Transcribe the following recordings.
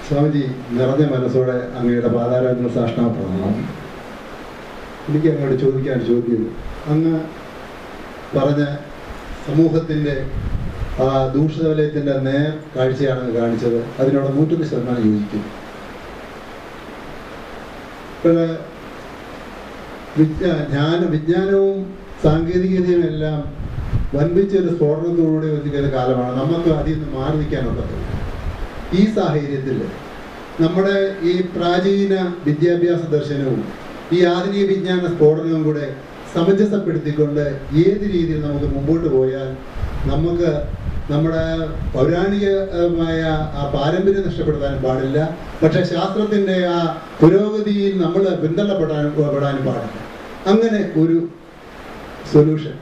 സ്വാമിജി നിറഞ്ഞ മനസ്സോടെ അങ്ങയുടെ പാതാരാധന സാഷ്ടാംഗം. എനിക്ക് അങ്ങോട്ട് ചോദിക്കാൻ ചോദ്യം, അങ്ങ് പറഞ്ഞ സമൂഹത്തിൻ്റെ ആ ദൂഷിതവലയത്തിൻ്റെ നേർ കാഴ്ചയാണ് കാണിച്ചത്. അതിനോട് 100% യോജിക്കുന്നു. ഇപ്പോൾ വിജ്ഞാനവും സാങ്കേതികതയും എല്ലാം വൻപിച്ചൊരു സ്ഫോടനത്തോടുകൂടി ഒതുക്കിയ കാലമാണ്. നമുക്ക് അതിൽ നിന്ന് മാറി നിൽക്കാനൊക്കത്തുള്ളൂ. ഈ സാഹചര്യത്തിൽ നമ്മുടെ ഈ പ്രാചീന വിദ്യാഭ്യാസ ദർശനവും ഈ ആധുനിക വിജ്ഞാന സ്ഫോടനവും കൂടെ സമഞ്ജസപ്പെടുത്തിക്കൊണ്ട് ഏത് രീതിയിൽ നമുക്ക് മുമ്പോട്ട് പോയാൽ നമുക്ക് നമ്മുടെ പൗരാണികമായ ആ പാരമ്പര്യം നഷ്ടപ്പെടുത്താനും പാടില്ല, പക്ഷെ ശാസ്ത്രത്തിൻ്റെ ആ പുരോഗതിയിൽ നമ്മൾ പിന്തള്ളപ്പെടാനും പാടില്ല. അങ്ങനെ ഒരു സൊല്യൂഷൻ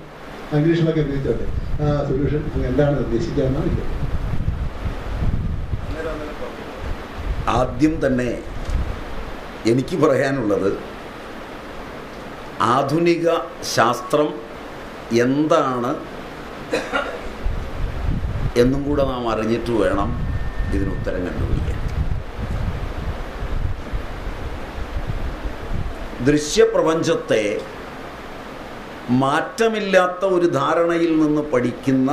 ഇംഗ്ലീഷിലൊക്കെ ഉപയോഗിച്ചോട്ടെ, ആ സൊല്യൂഷൻ അങ്ങ് എന്താണ് ഉദ്ദേശിക്കാമെന്നാണ് എനിക്ക്. ആദ്യം തന്നെ എനിക്ക് പറയാനുള്ളത്, ആധുനിക ശാസ്ത്രം എന്താണ് എന്നും കൂടെ നാം അറിഞ്ഞിട്ട് വേണം ഇതിന് ഉത്തരം കണ്ടുപിടിക്കാൻ. ദൃശ്യപ്രപഞ്ചത്തെ മാറ്റമില്ലാത്ത ഒരു ധാരണയിൽ നിന്ന് പഠിക്കുന്ന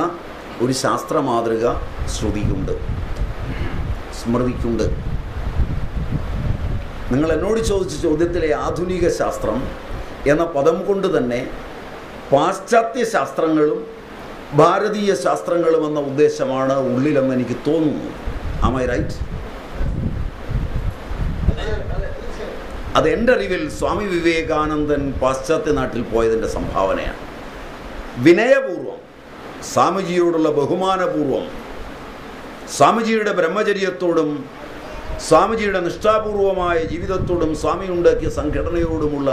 ഒരു ശാസ്ത്ര മാതൃക ശ്രുതിക്കുണ്ട്, സ്മൃതിക്കുണ്ട്. നിങ്ങൾ എന്നോട് ചോദിച്ച ചോദ്യത്തിലെ ആധുനിക ശാസ്ത്രം എന്ന പദം കൊണ്ട് തന്നെ പാശ്ചാത്യ ശാസ്ത്രങ്ങളും ഭാരതീയ ശാസ്ത്രങ്ങളും എന്ന ഉദ്ദേശമാണ് ഉള്ളിലെന്ന് എനിക്ക് തോന്നുന്നു. Am I right? അത് എൻ്റെ അറിവിൽ സ്വാമി വിവേകാനന്ദൻ പാശ്ചാത്യ നാട്ടിൽ പോയതിൻ്റെ സംഭാവനയാണ്. വിനയപൂർവം, സ്വാമിജിയോടുള്ള ബഹുമാനപൂർവം, സ്വാമിജിയുടെ ബ്രഹ്മചര്യത്തോടും സ്വാമിജിയുടെ നിഷ്ഠാപൂർവമായ ജീവിതത്തോടും സ്വാമി ഉണ്ടാക്കിയ സംഘടനയോടുമുള്ള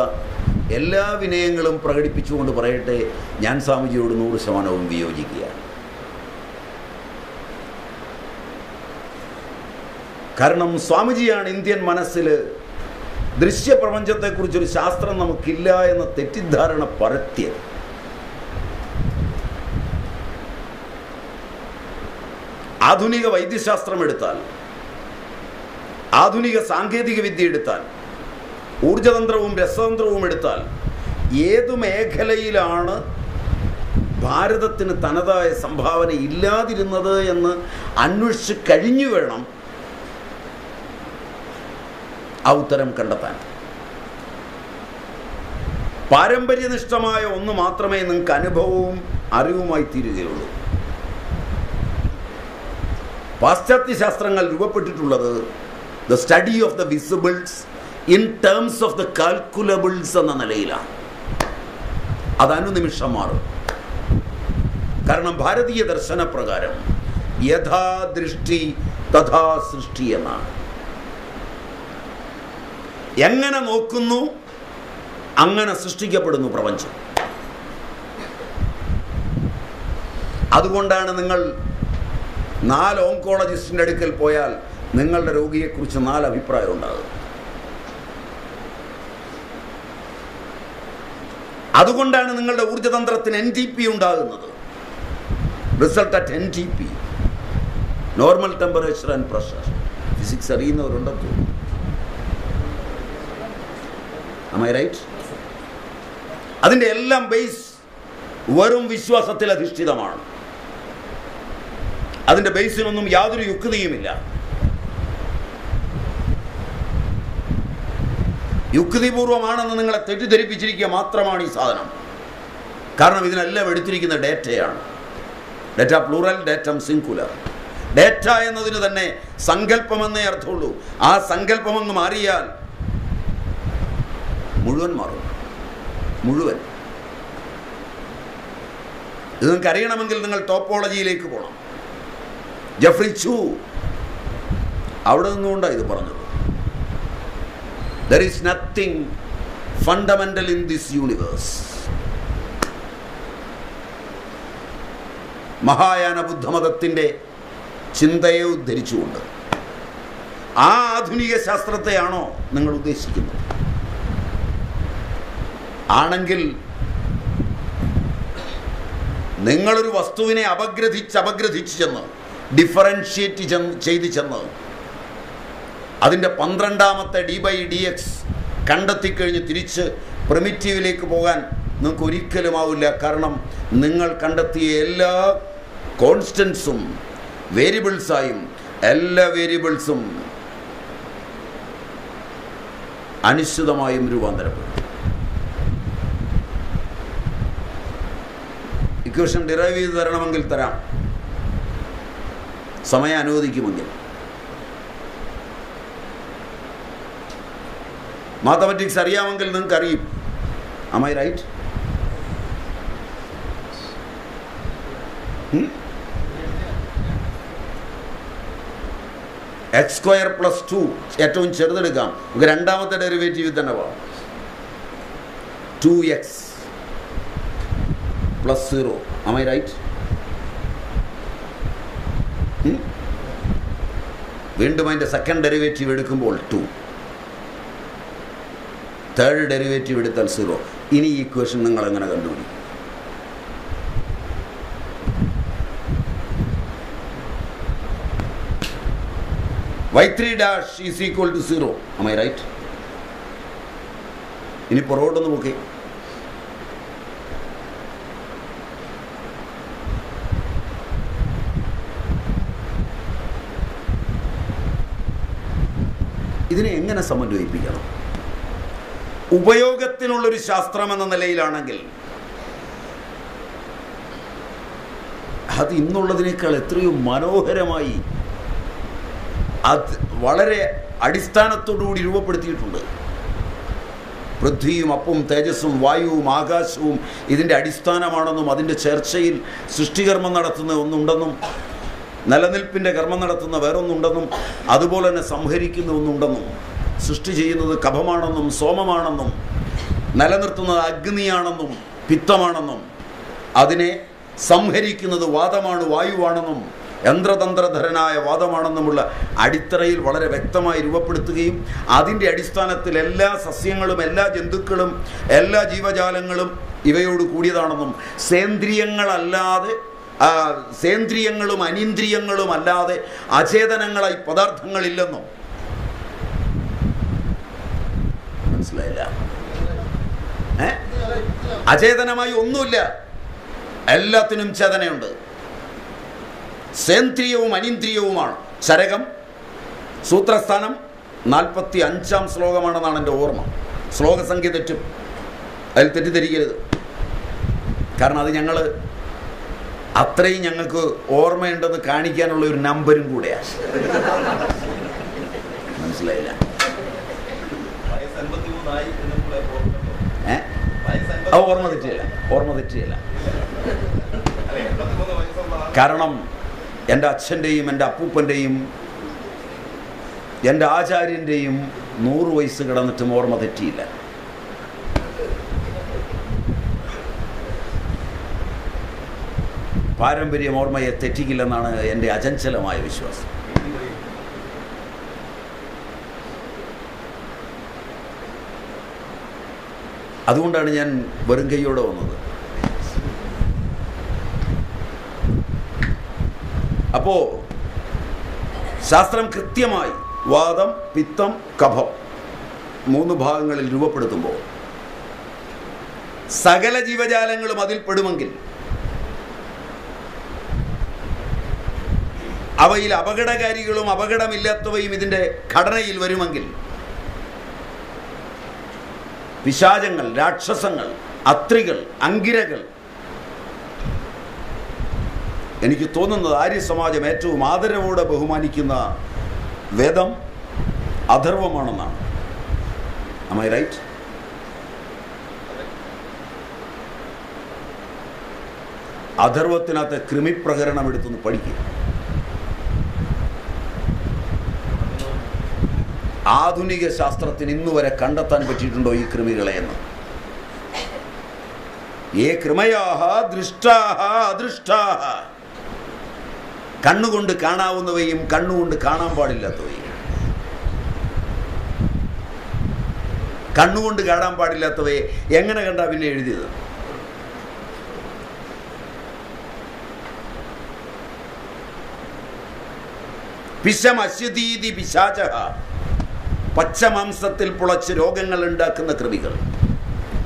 എല്ലാ വിനയങ്ങളും പ്രകടിപ്പിച്ചുകൊണ്ട് പറയട്ടെ, ഞാൻ സ്വാമിജിയോട് 100% വിയോജിക്കുകയാണ്. കാരണം സ്വാമിജിയാണ് ഇന്ത്യൻ മനസ്സിൽ ദൃശ്യപ്രപഞ്ചത്തെക്കുറിച്ചൊരു ശാസ്ത്രം നമുക്കില്ല എന്ന തെറ്റിദ്ധാരണ പരത്തിയത്. ആധുനിക വൈദ്യശാസ്ത്രം എടുത്താൽ, ആധുനിക സാങ്കേതിക വിദ്യ എടുത്താൽ, ഊർജതന്ത്രവും രസതന്ത്രവും എടുത്താൽ, ഏതു മേഖലയിലാണ് ഭാരതത്തിന് തനതായ സംഭാവന ഇല്ലാതിരുന്നത് എന്ന് അന്വേഷിച്ച് കഴിഞ്ഞു വേണം ആ ഉത്തരം കണ്ടെത്താൻ. പാരമ്പര്യനിഷ്ഠമായ ഒന്ന് മാത്രമേ നിങ്ങൾക്ക് അനുഭവവും അറിവുമായി തീരുകയുള്ളൂ. പാശ്ചാത്യ ശാസ്ത്രങ്ങൾ രൂപപ്പെട്ടിട്ടുള്ളത് the study of the visibles in terms of the calculables എന്ന നിലയിലാണ്. അത് അനുനിമിഷം മാറും. കാരണം ഭാരതീയ ദർശനപ്രകാരം യഥാ ദൃഷ്ടി തഥാ സൃഷ്ടി എന്നാണ്. എങ്ങനെ നോക്കുന്നു അങ്ങനെ സൃഷ്ടിക്കപ്പെടുന്നു പ്രപഞ്ചം. അതുകൊണ്ടാണ് നിങ്ങൾ 4 ഓങ്കോളജിസ്റ്റിൻ്റെ അടുക്കൽ പോയാൽ നിങ്ങളുടെ രോഗിയെക്കുറിച്ച് 4 അഭിപ്രായം ഉണ്ടാകും. അതുകൊണ്ടാണ് നിങ്ങളുടെ ഊർജ്ജതന്ത്രത്തിന് NTP ഉണ്ടാകുന്നത്. Result at NTP, normal temperature and pressure. Physics അറിയുന്നവരുണ്ടെന്ന് തോന്നുന്നു. Am I right? അതിൻ്റെ എല്ലാം ബേസ് വെറും വിശ്വാസത്തിൽ അധിഷ്ഠിതമാണ്. അതിൻ്റെ ബേസിനൊന്നും യാതൊരു യുക്തിയുമില്ല. യുക്തിപൂർവമാണെന്ന് നിങ്ങളെ തെറ്റിദ്ധരിപ്പിച്ചിരിക്കുക മാത്രമാണ് ഈ സാധനം. കാരണം ഇതിനെല്ലാം എടുത്തിരിക്കുന്ന ഡേറ്റയാണ്. Data plural, datum singular. Data എന്നതിന് തന്നെ സങ്കല്പമെന്നേ അർത്ഥമുള്ളൂ. ആ സങ്കല്പമങ്ങ് മാറിയാൽ മുഴുവൻ മാറും. മുഴുവൻ. ഇത് നിങ്ങൾക്ക് അറിയണമെങ്കിൽ നിങ്ങൾ ടോപ്പോളജിയിലേക്ക് പോകണം. ജെഫ്രി ചൂ അവിടെ നിന്നുകൊണ്ടാണ് ഇത് പറഞ്ഞത്. There is nothing fundamental in this universe. Mahayana ബുദ്ധമതത്തിൻ്റെ ചിന്തയെ ഉദ്ധരിച്ചുകൊണ്ട് ആ ആധുനിക ശാസ്ത്രത്തെയാണോ നിങ്ങൾ ഉദ്ദേശിക്കുന്നത്? ആണെങ്കിൽ നിങ്ങളൊരു വസ്തുവിനെ അപഗ്രഥിച്ച് ചെന്ന് ഡിഫറൻഷിയേറ്റ് ചെയ്ത് ചെന്ന് അതിൻ്റെ 12ാമത്തെ d/dx കണ്ടെത്തിക്കഴിഞ്ഞ് തിരിച്ച് പ്രിമിറ്റീവിലേക്ക് പോകാൻ നിങ്ങൾക്ക് ഒരിക്കലും ആവില്ല. കാരണം നിങ്ങൾ കണ്ടെത്തിയ എല്ലാ കോൺസ്റ്റൻസും വേരിയബിൾസായും എല്ലാ വേരിയബിൾസും അനിശ്ചിതമായും രൂപാന്തരപ്പെടും. ഇക്വേഷൻ ഡിറൈവ് ചെയ്ത് തരണമെങ്കിൽ തരാം, സമയം അനുവദിക്കുമെങ്കിൽ. മാത്തമാറ്റിക്സ് അറിയാമെങ്കിൽ നിങ്ങൾക്ക് അറിയും. Am I right? x² + 2 ഏറ്റവും ചെറുതെടുക്കാം. നമുക്ക് രണ്ടാമത്തെ ഡെറിവേറ്റീവ് തന്നെ പോകാം. 2x + 0. Am I right? വീണ്ടും അതിൻ്റെ സെക്കൻഡ് ഡെറിവേറ്റീവ് എടുക്കുമ്പോൾ 2, തേർഡ് ഡെറിവേറ്റീവ് എടുത്താൽ 0. ഇനി ഈ ഇക്വേഷൻ നിങ്ങൾ എങ്ങനെ കണ്ടുപിടിക്കും? y3' = 0. Am I right? ഇനി പുറകോട്ടൊന്ന് നോക്കി. ഇതിനെ എങ്ങനെ സമന്വയിപ്പിക്കണം? ഉപയോഗത്തിനുള്ളൊരു ശാസ്ത്രം എന്ന നിലയിലാണെങ്കിൽ അത് ഇന്നുള്ളതിനേക്കാൾ എത്രയോ മനോഹരമായി അത് വളരെ അടിസ്ഥാനത്തോടുകൂടി രൂപപ്പെടുത്തിയിട്ടുണ്ട്. പൃഥ്വിയും അപ്പും തേജസ്സും വായുവും ആകാശവും ഇതിൻ്റെ അടിസ്ഥാനമാണെന്നും അതിൻ്റെ ചർച്ചയിൽ സൃഷ്ടികർമ്മം നടത്തുന്ന ഒന്നുണ്ടെന്നും നിലനിൽപ്പിൻ്റെ കർമ്മം നടത്തുന്ന വേറൊന്നുണ്ടെന്നും അതുപോലെ തന്നെ സംഹരിക്കുന്ന ഒന്നുണ്ടെന്നും സൃഷ്ടി ചെയ്യുന്നത് കഫമാണെന്നും സോമമാണെന്നും നിലനിർത്തുന്നത് അഗ്നിയാണെന്നും പിത്തമാണെന്നും അതിനെ സംഹരിക്കുന്നത് വാദമാണ് വായുവാണെന്നും യന്ത്രതന്ത്രധരനായ വാദമാണെന്നുമുള്ള അടിത്തറയിൽ വളരെ വ്യക്തമായി രൂപപ്പെടുത്തുകയും അതിൻ്റെ അടിസ്ഥാനത്തിൽ എല്ലാ സസ്യങ്ങളും എല്ലാ ജന്തുക്കളും എല്ലാ ജീവജാലങ്ങളും ഇവയോട് കൂടിയതാണെന്നും സേന്ദ്രിയങ്ങളും അനീന്ദ്രിയങ്ങളും അല്ലാതെ അചേതനങ്ങളായി പദാർത്ഥങ്ങളില്ലെന്നും മനസ്സിലായില്ല? അചേതനമായി ഒന്നുമില്ല, എല്ലാത്തിനും ചേതനയുണ്ട്. സേന്ദ്രിയവും അനീന്ദ്രിയവുമാണ്. ചരകം സൂത്രസ്ഥാനം 45-ാം ശ്ലോകമാണെന്നാണ് എൻ്റെ ഓർമ്മ. ശ്ലോകസംഖ്യ തെറ്റും, അതിൽ തെറ്റിദ്ധരിക്കരുത്. കാരണം അത് ഞങ്ങൾ അത്രയും ഞങ്ങൾക്ക് ഓർമ്മയുണ്ടെന്ന് കാണിക്കാനുള്ള ഒരു നമ്പരും കൂടെയാണ്. മനസ്സിലായില്ല? ഓർമ്മ തെറ്റിയല്ല. കാരണം എൻ്റെ അച്ഛൻ്റെയും എൻ്റെ അപ്പൂപ്പൻ്റെയും എൻ്റെ ആചാര്യൻ്റെയും 100 വയസ്സ് കിടന്നിട്ടും ഓർമ്മ തെറ്റിയില്ല. പാരമ്പര്യം ഓർമ്മയെ തെറ്റിക്കില്ലെന്നാണ് എൻ്റെ അചഞ്ചലമായ വിശ്വാസം. അതുകൊണ്ടാണ് ഞാൻ വെറും കൈയോടെ വന്നത്. അപ്പോൾ ശാസ്ത്രം കൃത്യമായി വാദം, പിത്തം, കഫം 3 ഭാഗങ്ങളിൽ രൂപപ്പെടുത്തുമ്പോൾ സകല ജീവജാലങ്ങളും അതിൽ പെടുമെങ്കിൽ അവയിൽ അപകടകാരികളും അപകടമില്ലാത്തവയും ഇതിൻ്റെ ഘടനയിൽ വരുമെങ്കിൽ പിശാചങ്ങൾ, രാക്ഷസങ്ങൾ, അത്രികൾ, അങ്കിരകൾ, എനിക്ക് തോന്നുന്നത് ആര്യസമാജം ഏറ്റവും ആദരവോടെ ബഹുമാനിക്കുന്ന വേദം അഥർവമാണെന്നാണ്. Am I right? അഥർവത്തിനകത്തെ കൃമിപ്രകരണം എടുത്തൊന്ന് പഠിക്കുക. ആധുനിക ശാസ്ത്രത്തിന് ഇന്നുവരെ കണ്ടെത്താൻ പറ്റിയിട്ടുണ്ടോ ഈ കൃമികളെ എന്ന്? ഏ കൃമയാഹ ദൃഷ്ടാഹ അദൃഷ്ടാഹ, കണ്ണുകൊണ്ട് കാണാവുന്നവയും കണ്ണുകൊണ്ട് കാണാൻ പാടില്ലാത്തവയും. കണ്ണുകൊണ്ട് കാണാൻ പാടില്ലാത്തവയെ എങ്ങനെ കണ്ടാ പിന്നെ എഴുതിയത്? പിശമശ്യതീതി പിശാചഃ, പച്ചമാംസത്തിൽ പുളച്ച് രോഗങ്ങൾ ഉണ്ടാക്കുന്ന കൃമികൾ.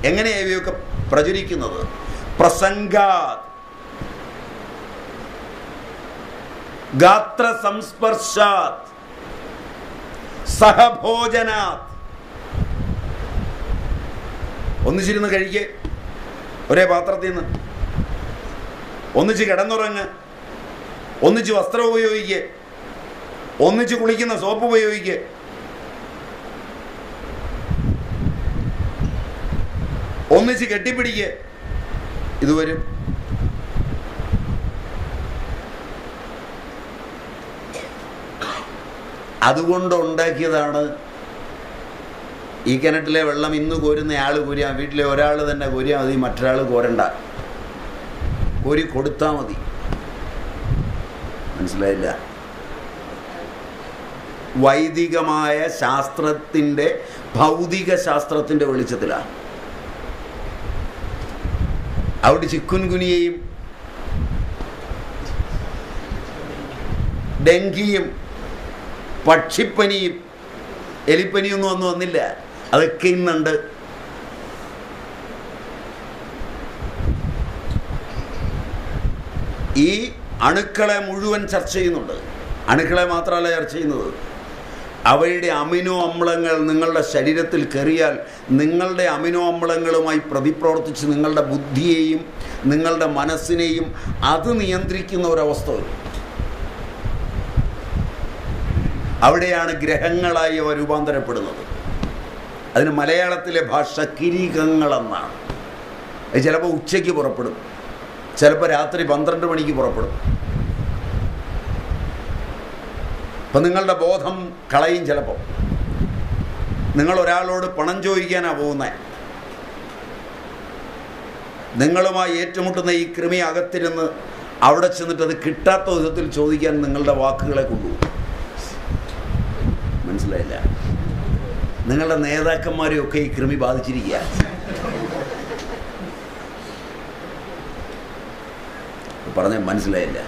എങ്ങനെയാണ് ഇവയൊക്കെ പ്രചരിക്കുന്നത്? പ്രസംഗാത്, ഗാത്ര സംസ്പർശാത്, സഹഭോജനാത്. ഒന്നിച്ചിരുന്ന് കഴിക്കുക, ഒരേ പാത്രത്തിൽ നിന്ന് ഒന്നിച്ച് കിടന്നുറങ്ങ്, ഒന്നിച്ച് വസ്ത്രം ഉപയോഗിക്കുക, ഒന്നിച്ച് കുളിക്കുന്ന സോപ്പ് ഉപയോഗിക്കുക. ഒന്നിച്ച് കെട്ടിപ്പിടിക്കുക. ഇത് വരും. അതുകൊണ്ടുണ്ടാക്കിയതാണ് ഈ കിണറ്റിലെ വെള്ളം ഇന്ന് കോരുന്ന ആൾ കോരിയാൽ, വീട്ടിലെ ഒരാൾ തന്നെ കോരിയാൽ മതി, മറ്റൊരാൾ കോരണ്ട, കോരി കൊടുത്താൽ മതി. മനസ്സിലായില്ല? വൈദികമായ ശാസ്ത്രത്തിൻ്റെ, ഭൗതിക ശാസ്ത്രത്തിൻ്റെ വെളിച്ചത്തിലാണ്. അവിടെ ചിക്കുൻ ഗുനിയയും ഡെങ്കിയും പക്ഷിപ്പനിയും എലിപ്പനിയൊന്നും ഒന്നും വന്നില്ല. അതൊക്കെ ഇന്നുണ്ട്. ഈ അണുക്കളെ മുഴുവൻ ചർച്ച ചെയ്യുന്നുണ്ട്. അണുക്കളെ മാത്രമല്ല ചർച്ച ചെയ്യുന്നത്, അവയുടെ അമിനോ അമ്ലങ്ങൾ നിങ്ങളുടെ ശരീരത്തിൽ കയറിയാൽ നിങ്ങളുടെ അമിനോ അമ്ലങ്ങളുമായി പ്രതിപ്രവർത്തിച്ച് നിങ്ങളുടെ ബുദ്ധിയെയും നിങ്ങളുടെ മനസ്സിനെയും അത് നിയന്ത്രിക്കുന്ന ഒരവസ്ഥ വരും. അവിടെയാണ് ഗ്രഹങ്ങളായി അവ രൂപാന്തരപ്പെടുന്നത്. അതിന് മലയാളത്തിലെ ഭാഷ കിരീകങ്ങളെന്നാണ്. അത് ചിലപ്പോൾ ഉച്ചയ്ക്ക് പുറപ്പെടും, ചിലപ്പോൾ രാത്രി 12 മണിക്ക് പുറപ്പെടും. അപ്പം നിങ്ങളുടെ ബോധം കളയും. ചിലപ്പോൾ നിങ്ങൾ ഒരാളോട് പണം ചോദിക്കാനാണ് പോകുന്നത്. നിങ്ങളുമായി ഏറ്റുമുട്ടുന്ന ഈ കൃമി അകത്തിരുന്ന് അവിടെ ചെന്നിട്ട് അത് കിട്ടാത്ത വിധത്തിൽ ചോദിക്കാൻ നിങ്ങളുടെ വാക്കുകളെ കൊണ്ടുപോകും. മനസ്സിലായില്ല? നിങ്ങളുടെ നേതാക്കന്മാരെയൊക്കെ ഈ കൃമി ബാധിച്ചിരിക്കുക. പറഞ്ഞ മനസ്സിലായില്ല?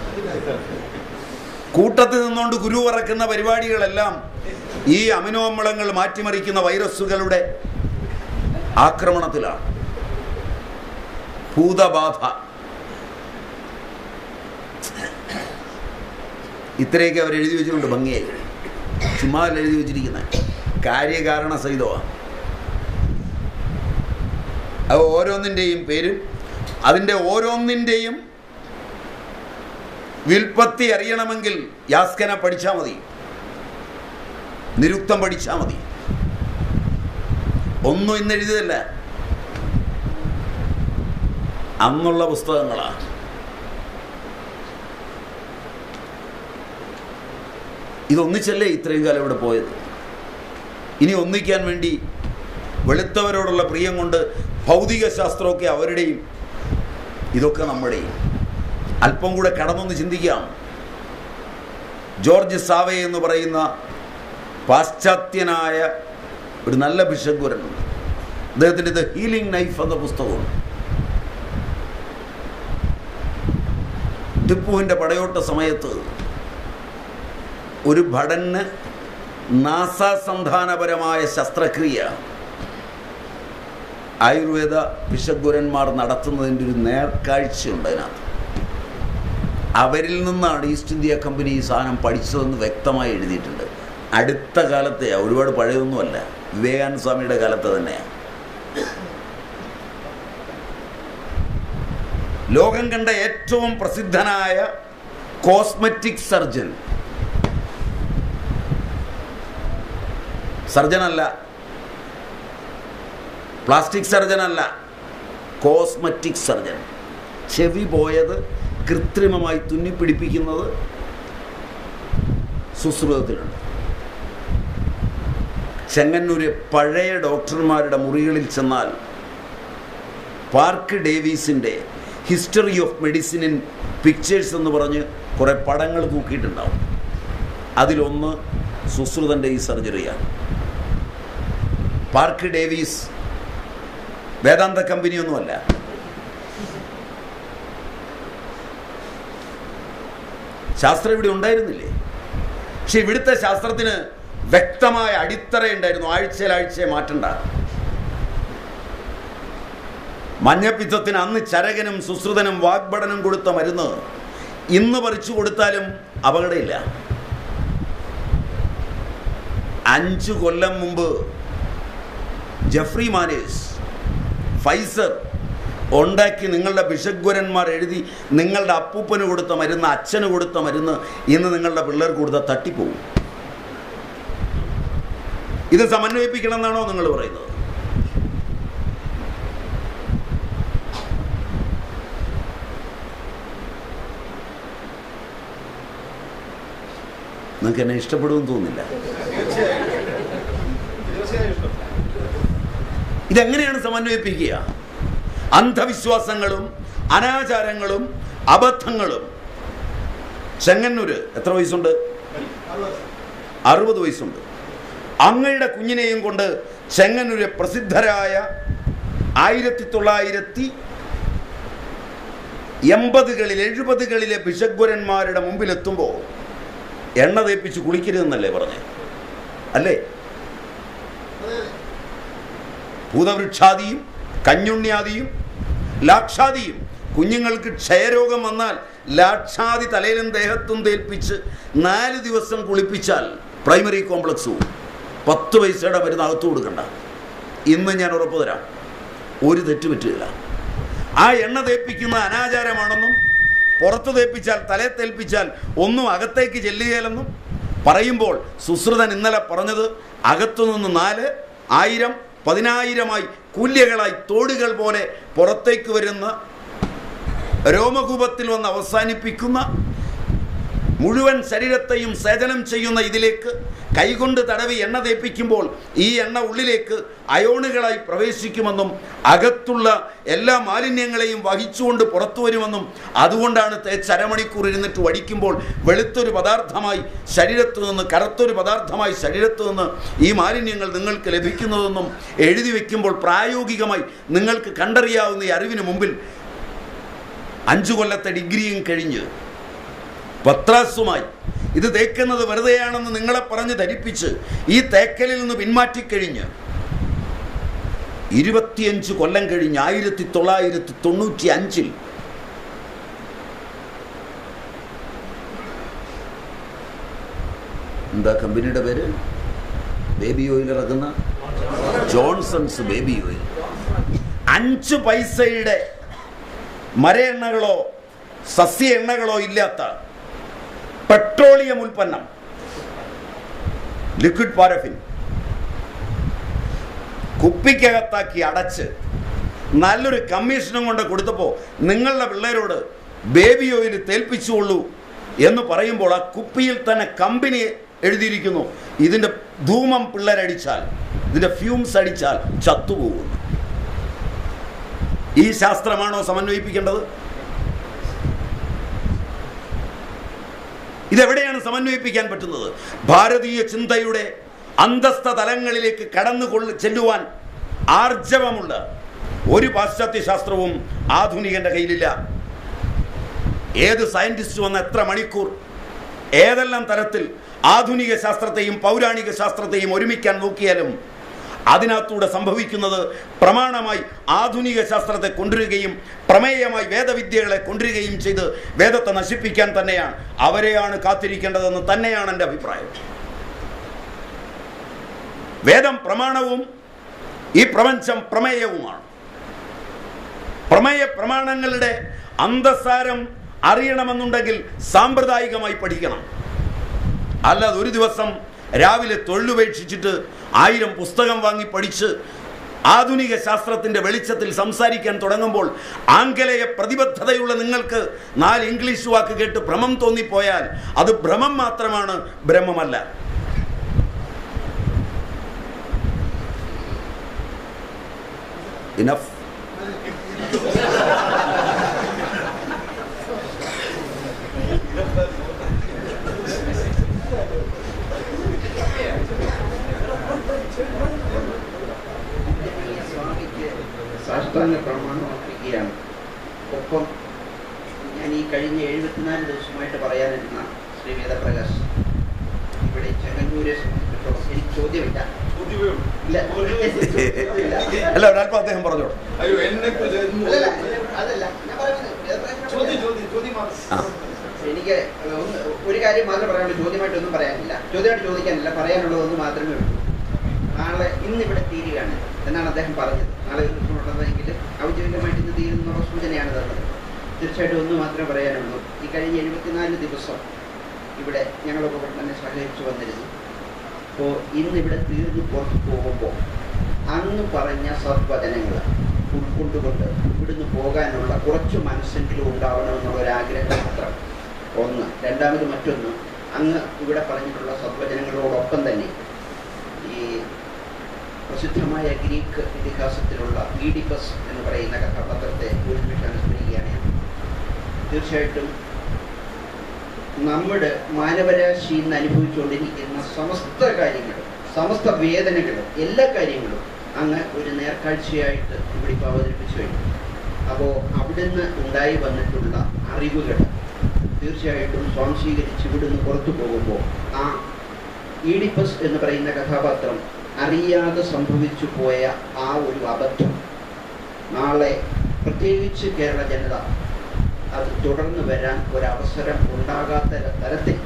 കൂട്ടത്തിൽ നിന്നുകൊണ്ട് ഗുരു പറക്കുന്ന പരിപാടികളെല്ലാം ഈ അമിനോ അമ്ലങ്ങൾ മാറ്റിമറിക്കുന്ന വൈറസുകളുടെ ആക്രമണത്തിലാണ്. ഭൂതബാധ. ഇത്രയൊക്കെ അവർ എഴുതി വെച്ചിട്ടുണ്ട് ഭംഗിയായി. ചുമ്മാ എഴുതി വെച്ചിരിക്കുന്നത് കാര്യകാരണ സഹിതമാണ്. അത് ഓരോന്നിൻ്റെയും പേരും അതിൻ്റെ ഓരോന്നിൻ്റെയും വിൽപ്പത്തി അറിയണമെങ്കിൽ യാസ്കനെ പഠിച്ചാൽ മതി, നിരുക്തം പഠിച്ചാൽ മതി. ഒന്നും ഇന്ന് എഴുതിയതല്ല, അന്നുള്ള പുസ്തകങ്ങളാണ്. ഇതൊന്നിച്ചല്ലേ ഇത്രയും കാലം ഇവിടെ പോയത്. ഇനി ഒന്നിക്കാൻ വേണ്ടി വെളുത്തവരോടുള്ള പ്രിയം കൊണ്ട് ഭൗതിക ശാസ്ത്രമൊക്കെ അവരുടെയും, ഇതൊക്കെ നമ്മുടെയും. അല്പം കൂടെ കടന്നൊന്ന് ചിന്തിക്കാം. ജോർജ് സാവേ എന്ന് പറയുന്ന പാശ്ചാത്യനായ ഒരു നല്ല ബിഷപ്പുരനുണ്ട്. അദ്ദേഹത്തിൻ്റെ ദ ഹീലിംഗ് നൈഫ് എന്ന പുസ്തകമുണ്ട്. ടിപ്പുവിൻ്റെ പടയോട്ട സമയത്ത് ഒരു ഭടന് നാസാസന്ധാനപരമായ ശസ്ത്രക്രിയ ആയുർവേദ ബിഷപ്പുരന്മാർ നടത്തുന്നതിൻ്റെ ഒരു നേർക്കാഴ്ചയുണ്ട് അതിനകത്ത്. അവരിൽ നിന്നാണ് ഈസ്റ്റ് ഇന്ത്യ കമ്പനി ഈ സാധനം പഠിച്ചതെന്ന് വ്യക്തമായി എഴുതിയിട്ടുണ്ട്. അടുത്ത കാലത്തെ, ഒരുപാട് പഴയൊന്നുമല്ല, വിവേകാനന്ദ സ്വാമിയുടെ കാലത്ത് തന്നെയാണ്. ലോകം കണ്ട ഏറ്റവും പ്രസിദ്ധനായ കോസ്മെറ്റിക് സർജനല്ല, പ്ലാസ്റ്റിക് സർജനല്ല, കോസ്മെറ്റിക് സർജൻ. ചെവി പോയത് കൃത്രിമമായി തുന്നിപ്പിടിപ്പിക്കുന്നത് സുശ്രുതത്തിലുണ്ട്. ചെങ്ങന്നൂര് പഴയ ഡോക്ടർമാരുടെ മുറികളിൽ ചെന്നാൽ പാർക്ക് ഡേവീസിൻ്റെ history of medicine in pictures എന്ന് പറഞ്ഞ് കുറേ പടങ്ങൾ തൂക്കിയിട്ടുണ്ടാവും. അതിലൊന്ന് സുശ്രുതൻ്റെ ഈ സർജറിയാണ്. പാർക്ക് ഡേവീസ് വേദാന്ത കമ്പനിയൊന്നുമല്ല. ശാസ്ത്രം ഇവിടെ ഉണ്ടായിരുന്നില്ലേ? പക്ഷെ ഇവിടുത്തെ ശാസ്ത്രത്തിന് വ്യക്തമായ അടിത്തറയുണ്ടായിരുന്നു. ആഴ്ചയെ മാറ്റണ്ട. മഞ്ഞപ്പിത്തത്തിന് അന്ന് ചരകനും സുശ്രുതനും വാഗ്ഭടനും കൊടുത്ത മരുന്ന് ഇന്ന് പറിച്ചു കൊടുത്താലും അപകടമില്ല. 5 കൊല്ലം മുമ്പ് ജെഫ്രി മാനേഴ്സ് ഫൈസർ ഉണ്ടാക്കി നിങ്ങളുടെ ബിഷഗ്വരന്മാർ എഴുതി നിങ്ങളുടെ അപ്പൂപ്പന് കൊടുത്ത മരുന്ന്, അച്ഛന് കൊടുത്ത മരുന്ന് ഇന്ന് നിങ്ങളുടെ പിള്ളേർക്ക് കൊടുത്താൽ തട്ടിപ്പോവും. ഇത് സമന്വയിപ്പിക്കണം എന്നാണോ നിങ്ങൾ പറയുന്നത്? നിങ്ങൾക്ക് എന്നെ ഇഷ്ടപ്പെടുമെന്ന് തോന്നുന്നില്ല. ഇതെങ്ങനെയാണ് സമന്വയിപ്പിക്കുക? അന്ധവിശ്വാസങ്ങളും അനാചാരങ്ങളും അബദ്ധങ്ങളും. ചെങ്ങന്നൂര് എത്ര വയസ്സുണ്ട്? 60 വയസ്സുണ്ട്. അങ്ങയുടെ കുഞ്ഞിനെയും കൊണ്ട് ചെങ്ങന്നൂര് പ്രസിദ്ധരായ 1980-കളിൽ 70-കളിലെ ബിഷഗ്വരന്മാരുടെ മുമ്പിലെത്തുമ്പോൾ എണ്ണ തേപ്പിച്ച് കുളിക്കരുതെന്നല്ലേ പറഞ്ഞേ? അല്ലേ? ഭൂതവൃക്ഷാദിയും കഞ്ഞുണ്യാദിയും ലാക്ഷാദിയും. കുഞ്ഞുങ്ങൾക്ക് ക്ഷയരോഗം വന്നാൽ ലാക്ഷാദി തലയിലും ദേഹത്തും തേൽപ്പിച്ച് 4 ദിവസം കുളിപ്പിച്ചാൽ പ്രൈമറി കോംപ്ലക്സും 10 പൈസയുടെ മരുന്ന് അകത്തു കൊടുക്കണ്ട. ഇന്ന് ഞാൻ ഉറപ്പ് തരാം, ഒരു തെറ്റ് പറ്റുകയില്ല. ആ എണ്ണ തേപ്പിക്കുന്ന അനാചാരമാണെന്നും പുറത്ത് തേപ്പിച്ചാൽ തലയെ തേൽപ്പിച്ചാൽ ഒന്നും അകത്തേക്ക് ചെല്ലുകയില്ലെന്നും പറയുമ്പോൾ സുശ്രുതൻ ഇന്നലെ പറഞ്ഞത് അകത്തുനിന്ന് 4, 1000, 10,000 കൂല്യകളായി തോടുകൾ പോലെ പുറത്തേക്ക് വരുന്ന രോമകൂപത്തിൽ വന്ന് അവസാനിപ്പിക്കുന്ന മുഴുവൻ ശരീരത്തെയും സേചനം ചെയ്യുന്ന ഇതിലേക്ക് കൈകൊണ്ട് തടവി എണ്ണ തേപ്പിക്കുമ്പോൾ ഈ എണ്ണ ഉള്ളിലേക്ക് അയോണുകളായി പ്രവേശിക്കുമെന്നും അകത്തുള്ള എല്ലാ മാലിന്യങ്ങളെയും വഹിച്ചുകൊണ്ട് പുറത്തു വരുമെന്നും അതുകൊണ്ടാണ് അരമണിക്കൂർ ഇരുന്നിട്ട് വടിക്കുമ്പോൾ വെളുത്തൊരു പദാർത്ഥമായി ശരീരത്ത് നിന്ന് കറുത്തൊരു പദാർത്ഥമായി ശരീരത്ത് നിന്ന് ഈ മാലിന്യങ്ങൾ നിങ്ങൾക്ക് ലഭിക്കുന്നതെന്നും എഴുതി വയ്ക്കുമ്പോൾ പ്രായോഗികമായി നിങ്ങൾക്ക് കണ്ടറിയാവുന്ന ഈ അറിവിന് മുമ്പിൽ 5 കൊല്ലത്തെ ഡിഗ്രിയും കഴിഞ്ഞ് പത്രാസുമായി ഇത് തേക്കുന്നത് വെറുതെയാണെന്ന് നിങ്ങളെ പറഞ്ഞ് ധരിപ്പിച്ച് ഈ തേക്കലിൽ നിന്ന് പിന്മാറ്റിക്കഴിഞ്ഞ് 25 കൊല്ലം കഴിഞ്ഞ് 1995 എന്താ കമ്പനിയുടെ പേര്? ബേബി ഓയിൽ ഇറക്കുന്ന ജോൺസൺസ് ബേബി ഓയിൽ. 5 പൈസയുടെ മര എണ്ണകളോ സസ്യ എണ്ണകളോ ഇല്ലാത്ത പെട്രോളിയം ഉൽപ്പന്നം, ലിക്വിഡ് പാരഫിൻ കുപ്പിക്കകത്താക്കി അടച്ച് നല്ലൊരു കമ്മീഷനും കൊണ്ട് കൊടുത്തപ്പോൾ നിങ്ങളുടെ പിള്ളേരോട് ബേബി ഓയിൽ തേൽപ്പിച്ചുകൊള്ളൂ എന്ന് പറയുമ്പോൾ ആ കുപ്പിയിൽ തന്നെ കമ്പനി എഴുതിയിരിക്കുന്നു, ഇതിൻ്റെ ധൂമം പിള്ളേരടിച്ചാൽ, ഇതിൻ്റെ ഫ്യൂംസ് അടിച്ചാൽ ചത്തുപോകുന്നു. ഈ ശാസ്ത്രമാണോ സമന്വയിപ്പിക്കേണ്ടത്? ഇതെവിടെയാണ് സമന്വയിപ്പിക്കാൻ പറ്റുന്നത്? ഭാരതീയ ചിന്തയുടെ അന്തസ്ഥ തലങ്ങളിലേക്ക് കടന്നു ചെല്ലുവാൻ ആർജവമുള്ള ഒരു പാശ്ചാത്യ ശാസ്ത്രവും ആധുനികന്റെ കയ്യിലില്ല. ഏത് സയന്റിസ്റ്റ് വന്ന എത്ര മണിക്കൂർ ഏതെല്ലാം തരത്തിൽ ആധുനിക ശാസ്ത്രത്തെയും പൗരാണിക ശാസ്ത്രത്തെയും ഒരുമിക്കാൻ നോക്കിയാലും അതിനകത്തൂടെ സംഭവിക്കുന്നത് പ്രമാണമായി ആധുനിക ശാസ്ത്രത്തെ കൊണ്ടുവരികയും പ്രമേയമായി വേദവിദ്യകളെ കൊണ്ടുവരികയും ചെയ്ത് വേദത്തെ നശിപ്പിക്കാൻ തന്നെയാണ്. അവരെയാണ് കാത്തിരിക്കേണ്ടതെന്ന് തന്നെയാണ് എൻ്റെ അഭിപ്രായം. വേദം പ്രമാണവും ഈ പ്രപഞ്ചം പ്രമേയവുമാണ്. പ്രമാണങ്ങളുടെ അന്തസാരം അറിയണമെന്നുണ്ടെങ്കിൽ സാമ്പ്രദായികമായി പഠിക്കണം. അല്ലാതെ ഒരു ദിവസം രാവിലെ തൊഴിലുപേക്ഷിച്ചിട്ട് 1000 പുസ്തകം വാങ്ങി പഠിച്ച് ആധുനിക ശാസ്ത്രത്തിൻ്റെ വെളിച്ചത്തിൽ സംസാരിക്കാൻ തുടങ്ങുമ്പോൾ ആംഗലേയ പ്രതിബദ്ധതയുള്ള നിങ്ങൾക്ക് 4 ഇംഗ്ലീഷ് വാക്ക് കേട്ട് ഭ്രമം തോന്നിപ്പോയാൽ അത് ഭ്രമം മാത്രമാണ്, ബ്രഹ്മമല്ല. ഇനഫ്. സാഷ്ടാംഗ പ്രമാണം അർപ്പിക്കുകയാണ്. ഒപ്പം ഞാൻ ഈ കഴിഞ്ഞ 74 ദിവസമായിട്ട് പറയാനിരുന്ന ശ്രീ വേദപ്രകാശ് ഇവിടെ ചെങ്ങന്നൂരെ സംബന്ധിച്ച് പറഞ്ഞിട്ടുള്ളൂ. എനിക്ക് ചോദ്യമില്ല. ഇല്ല, അല്ല, ഒരല്പം അദ്ദേഹം പറഞ്ഞോളൂ. അതല്ല ഞാൻ പറയുന്നത്. എനിക്ക് ഒരു കാര്യം മാത്രമേ പറയാനുള്ളൂ. ചോദ്യമായിട്ടൊന്നും പറയാനില്ല. ചോദ്യമായിട്ട് ചോദിക്കാനില്ല. പറയാനുള്ളതൊന്നും മാത്രമേ ഉള്ളൂ. നാളെ ഇന്നിവിടെ തീരുകയാണ് എന്നാണ് അദ്ദേഹം പറഞ്ഞത്. നാളെ ഒരു ദിവസം ഉള്ളതെങ്കിൽ ഔദ്യോഗികമായിട്ട് ഇന്ന് തീരുന്നുള്ള സൂചനയാണ് തന്നത്. തീർച്ചയായിട്ടും ഒന്ന് മാത്രമേ പറയാനുള്ളൂ. ഈ കഴിഞ്ഞ 74 ദിവസം ഇവിടെ ഞങ്ങളൊക്കെ തന്നെ സഹകരിച്ചു വന്നിരുന്നു. അപ്പോൾ ഇന്നിവിടെ തീർന്നു പുറത്ത് പോകുമ്പോൾ അന്ന് പറഞ്ഞ സദ്വചനങ്ങൾ ഉൾക്കൊണ്ടുകൊണ്ട് ഇവിടുന്ന് പോകാനുള്ള കുറച്ച് മനസ്സെങ്കിലും ഉണ്ടാവണമെന്നുള്ള ഒരാഗ്രഹം മാത്രം ഒന്ന്. രണ്ടാമത് മറ്റൊന്ന്, അങ്ങ് ഇവിടെ പറഞ്ഞിട്ടുള്ള സദ്വചനങ്ങളോടൊപ്പം തന്നെ ഈ പ്രസിദ്ധമായ ഗ്രീക്ക് ഇതിഹാസത്തിലുള്ള ഈഡിപ്പസ് എന്ന് പറയുന്ന കഥാപാത്രത്തെ ഒരുമിച്ച് അനുസ്മരിക്കുകയാണ്. തീർച്ചയായിട്ടും നമ്മുടെ മാനവരാശി ഇന്ന് അനുഭവിച്ചുകൊണ്ടിരിക്കുന്ന സമസ്ത കാര്യങ്ങളും സമസ്ത വേദനകളും എല്ലാ കാര്യങ്ങളും അങ്ങ് ഒരു നേർക്കാഴ്ചയായിട്ട് ഇവിടെ ഇപ്പോൾ അവതരിപ്പിച്ചു കഴിഞ്ഞു. അപ്പോൾ അവിടുന്ന് ഉണ്ടായി വന്നിട്ടുള്ള അറിവുകൾ തീർച്ചയായിട്ടും സ്വാംശീകരിച്ച് ഇവിടുന്ന് പുറത്തു പോകുമ്പോൾ ആ ഈഡിപ്പസ് എന്ന് പറയുന്ന കഥാപാത്രം അറിയാതെ സംഭവിച്ചു പോയ ആ ഒരു അബദ്ധം നാളെ പ്രത്യേകിച്ച് കേരള ജനത അത് തുടർന്ന് വരാൻ ഒരവസരം ഉണ്ടാകാത്ത തരത്തിൽ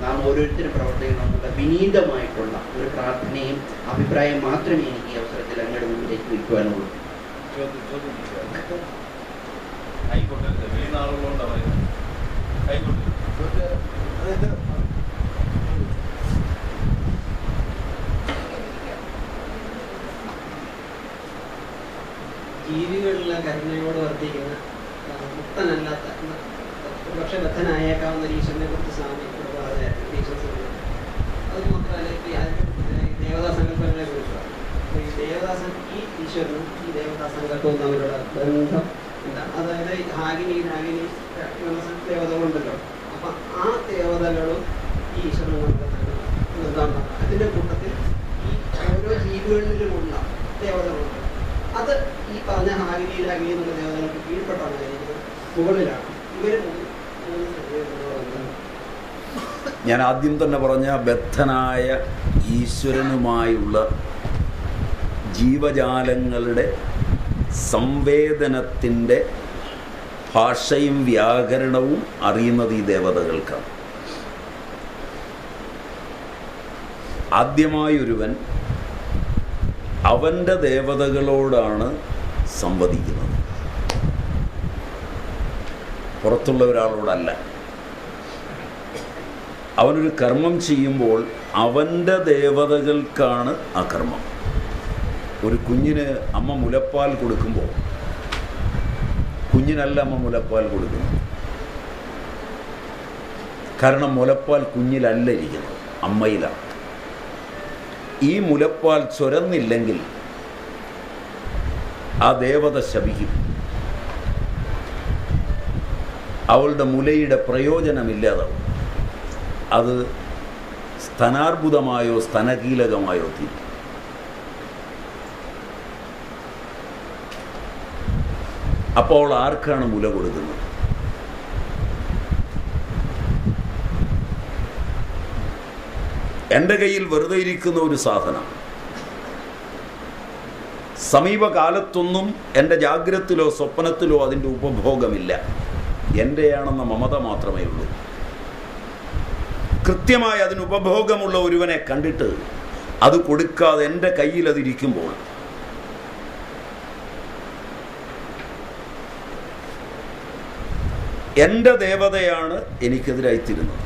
നാം ഓരോരുത്തരും പ്രവർത്തിക്കണമെന്നുള്ള വിനീതമായിട്ടുള്ള ഒരു പ്രാർത്ഥനയും അഭിപ്രായം മാത്രമേ എനിക്ക് ഈ അവസരത്തിൽ അങ്ങയുടെ മുന്നിലേക്ക് വയ്ക്കുവാനുള്ളൂ. ജീവികളിലെ കരുണയോട് വർദ്ധിക്കുന്ന മുക്തനല്ലാത്ത പക്ഷെ ബദ്ധനായേക്കാവുന്ന ഈശ്വരനെ കുറിച്ച് സ്വാമി പറഞ്ഞായിരുന്നു. ഈശ്വരൻ അത് മാത്രമല്ല ഈ ദേവതാ സങ്കല്പങ്ങളെ കുറിച്ചാണ്. ഈ ദേവദാസൻ ഈ ഈശ്വരനും ഈ ദേവതാ സങ്കല്പവും തമ്മിലുള്ള ബന്ധം എന്താണ്? അതായത് നാഗിനി ദേവതകളുണ്ടല്ലോ. അപ്പം ആ ദേവതകളും ഈ ഈശ്വരനും എന്താണ് അതിൻ്റെ കൂട്ടത്തിൽ ഈ ഓരോ ജീവികളിലുമുള്ള ദേവതകളുണ്ട്. അത് ഈ പറഞ്ഞ ഹാഗിനി എന്നുള്ള ദേവതകൾക്ക് കീഴ്പ്പെട്ടാണ് കഴിക്കുന്നത്. മുകളിലാണ് ഇവർ ഞാൻ ആദ്യം തന്നെ പറഞ്ഞ ബദ്ധനായ ഈശ്വരനുമായുള്ള ജീവജാലങ്ങളുടെ സംവേദനത്തിൻ്റെ ഭാഷയും വ്യാകരണവും അറിയുന്നത് ഈ ദേവതകൾക്കാണ്. ആദ്യമായൊരുവൻ അവൻ്റെ ദേവതകളോടാണ് സംവദിക്കുന്നത്, പുറത്തുള്ള ഒരാളോടല്ല. അവനൊരു കർമ്മം ചെയ്യുമ്പോൾ അവൻ്റെ ദേവതകൾക്കാണ് ആ കർമ്മം. ഒരു കുഞ്ഞിന് അമ്മ മുലപ്പാൽ കൊടുക്കുമ്പോൾ കുഞ്ഞിനല്ല അമ്മ മുലപ്പാൽ കൊടുക്കുന്നത്. കാരണം മുലപ്പാൽ കുഞ്ഞിലല്ല ഇരിക്കുന്നത്, അമ്മയിലാണ്. ഈ മുലപ്പാൽ ചൊരന്നില്ലെങ്കിൽ ആ ദേവത ശപിക്കും. അവളുടെ മുലയുടെ പ്രയോജനമില്ലാതാവും. അത് സ്തനാർബുദമായോ സ്തനകീലകമായോ തീരും. അപ്പോൾ ആർക്കാണ് മുല കൊടുക്കുന്നത്? എൻ്റെ കയ്യിൽ വെറുതെ ഇരിക്കുന്ന ഒരു സാധനം സമീപകാലത്തൊന്നും എൻ്റെ ജാഗ്രതത്തിലോ സ്വപ്നത്തിലോ അതിൻ്റെ ഉപഭോഗമില്ല. എൻ്റെയാണെന്ന മമത മാത്രമേ ഉള്ളൂ. കൃത്യമായി അതിന് ഉപഭോഗമുള്ള ഒരുവനെ കണ്ടിട്ട് അത് കൊടുക്കാതെ എൻ്റെ കയ്യിൽ അതിരിക്കുമ്പോൾ എൻ്റെ ദേവതയാണ് എനിക്കെതിരായിത്തീരുന്നത്.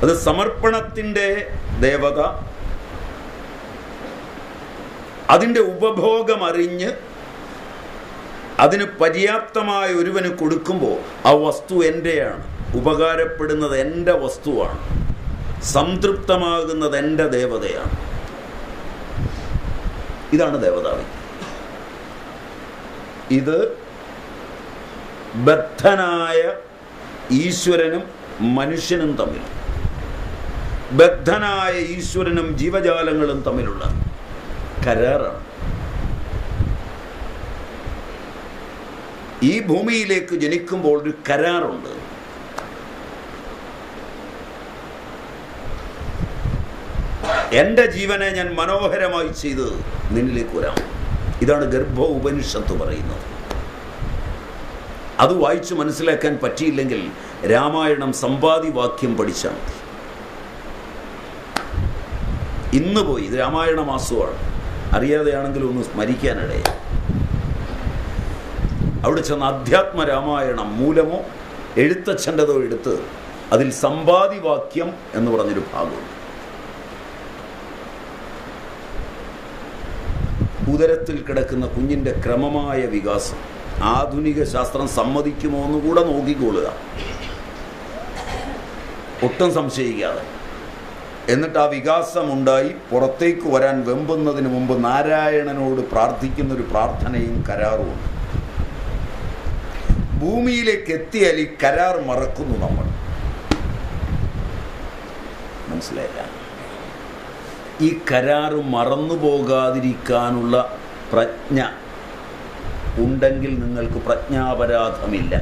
അത് സമർപ്പണത്തിൻ്റെ ദേവത അതിൻ്റെ ഉപഭോഗം അറിഞ്ഞ് അതിന് പര്യാപ്തമായ ഒരുവന് കൊടുക്കുമ്പോൾ ആ വസ്തു എൻ്റെയാണ്, ഉപകാരപ്പെടുന്നത് എൻ്റെ വസ്തുവാണ്, സംതൃപ്തമാകുന്നത് എൻ്റെ ദേവതയാണ്. ഇതാണ് ദേവതാവി. ഇത് ബദ്ധനായ ഈശ്വരനും മനുഷ്യനും തമ്മിൽ, ബദ്ധനായ ഈശ്വരനും ജീവജാലങ്ങളും തമ്മിലുള്ള കരാറാണ്. ഈ ഭൂമിയിലേക്ക് ജനിക്കുമ്പോൾ ഒരു കരാറുണ്ട്. എൻ്റെ ജീവനെ ഞാൻ മനോഹരമായി ചെയ്ത് നിന്നിലേക്ക് വരാം. ഇതാണ് ഗർഭ ഉപനിഷത്ത് പറയുന്നത്. അത് വായിച്ച് മനസ്സിലാക്കാൻ പറ്റിയില്ലെങ്കിൽ രാമായണം സമ്പാദിവാക്യം പഠിച്ചാൽ മതി. ഇന്ന് പോയി, ഇത് രാമായണ മാസമാണ്, അറിയാതെയാണെങ്കിലും ഒന്ന് സ്മരിക്കാനിടയെ അവിടെ ചെന്ന് അധ്യാത്മ രാമായണം മൂലമോ എഴുത്തച്ഛൻ്റെതോ എടുത്ത് അതിൽ സമ്പാദിവാക്യം എന്ന് പറഞ്ഞൊരു ഭാഗമുണ്ട്. ഉദരത്തിൽ കിടക്കുന്ന കുഞ്ഞിൻ്റെ ക്രമമായ വികാസം ആധുനിക ശാസ്ത്രം സമ്മതിക്കുമോ എന്നുകൂടെ നോക്കിക്കൊള്ളുക, ഒട്ടും സംശയിക്കാതെ. എന്നിട്ട് ആ വികാസമുണ്ടായി പുറത്തേക്ക് വരാൻ വെമ്പുന്നതിന് മുമ്പ് നാരായണനോട് പ്രാർത്ഥിക്കുന്നൊരു പ്രാർത്ഥനയും കരാറുമുണ്ട്. ഭൂമിയിലേക്ക് എത്തിയാൽ ഈ കരാർ മറക്കുന്നു നമ്മൾ. മനസ്സിലായില്ല? ഈ കരാറ് മറന്നു പോകാതിരിക്കാനുള്ള പ്രജ്ഞ ഉണ്ടെങ്കിൽ നിങ്ങൾക്ക് പ്രജ്ഞാപരാധമില്ല.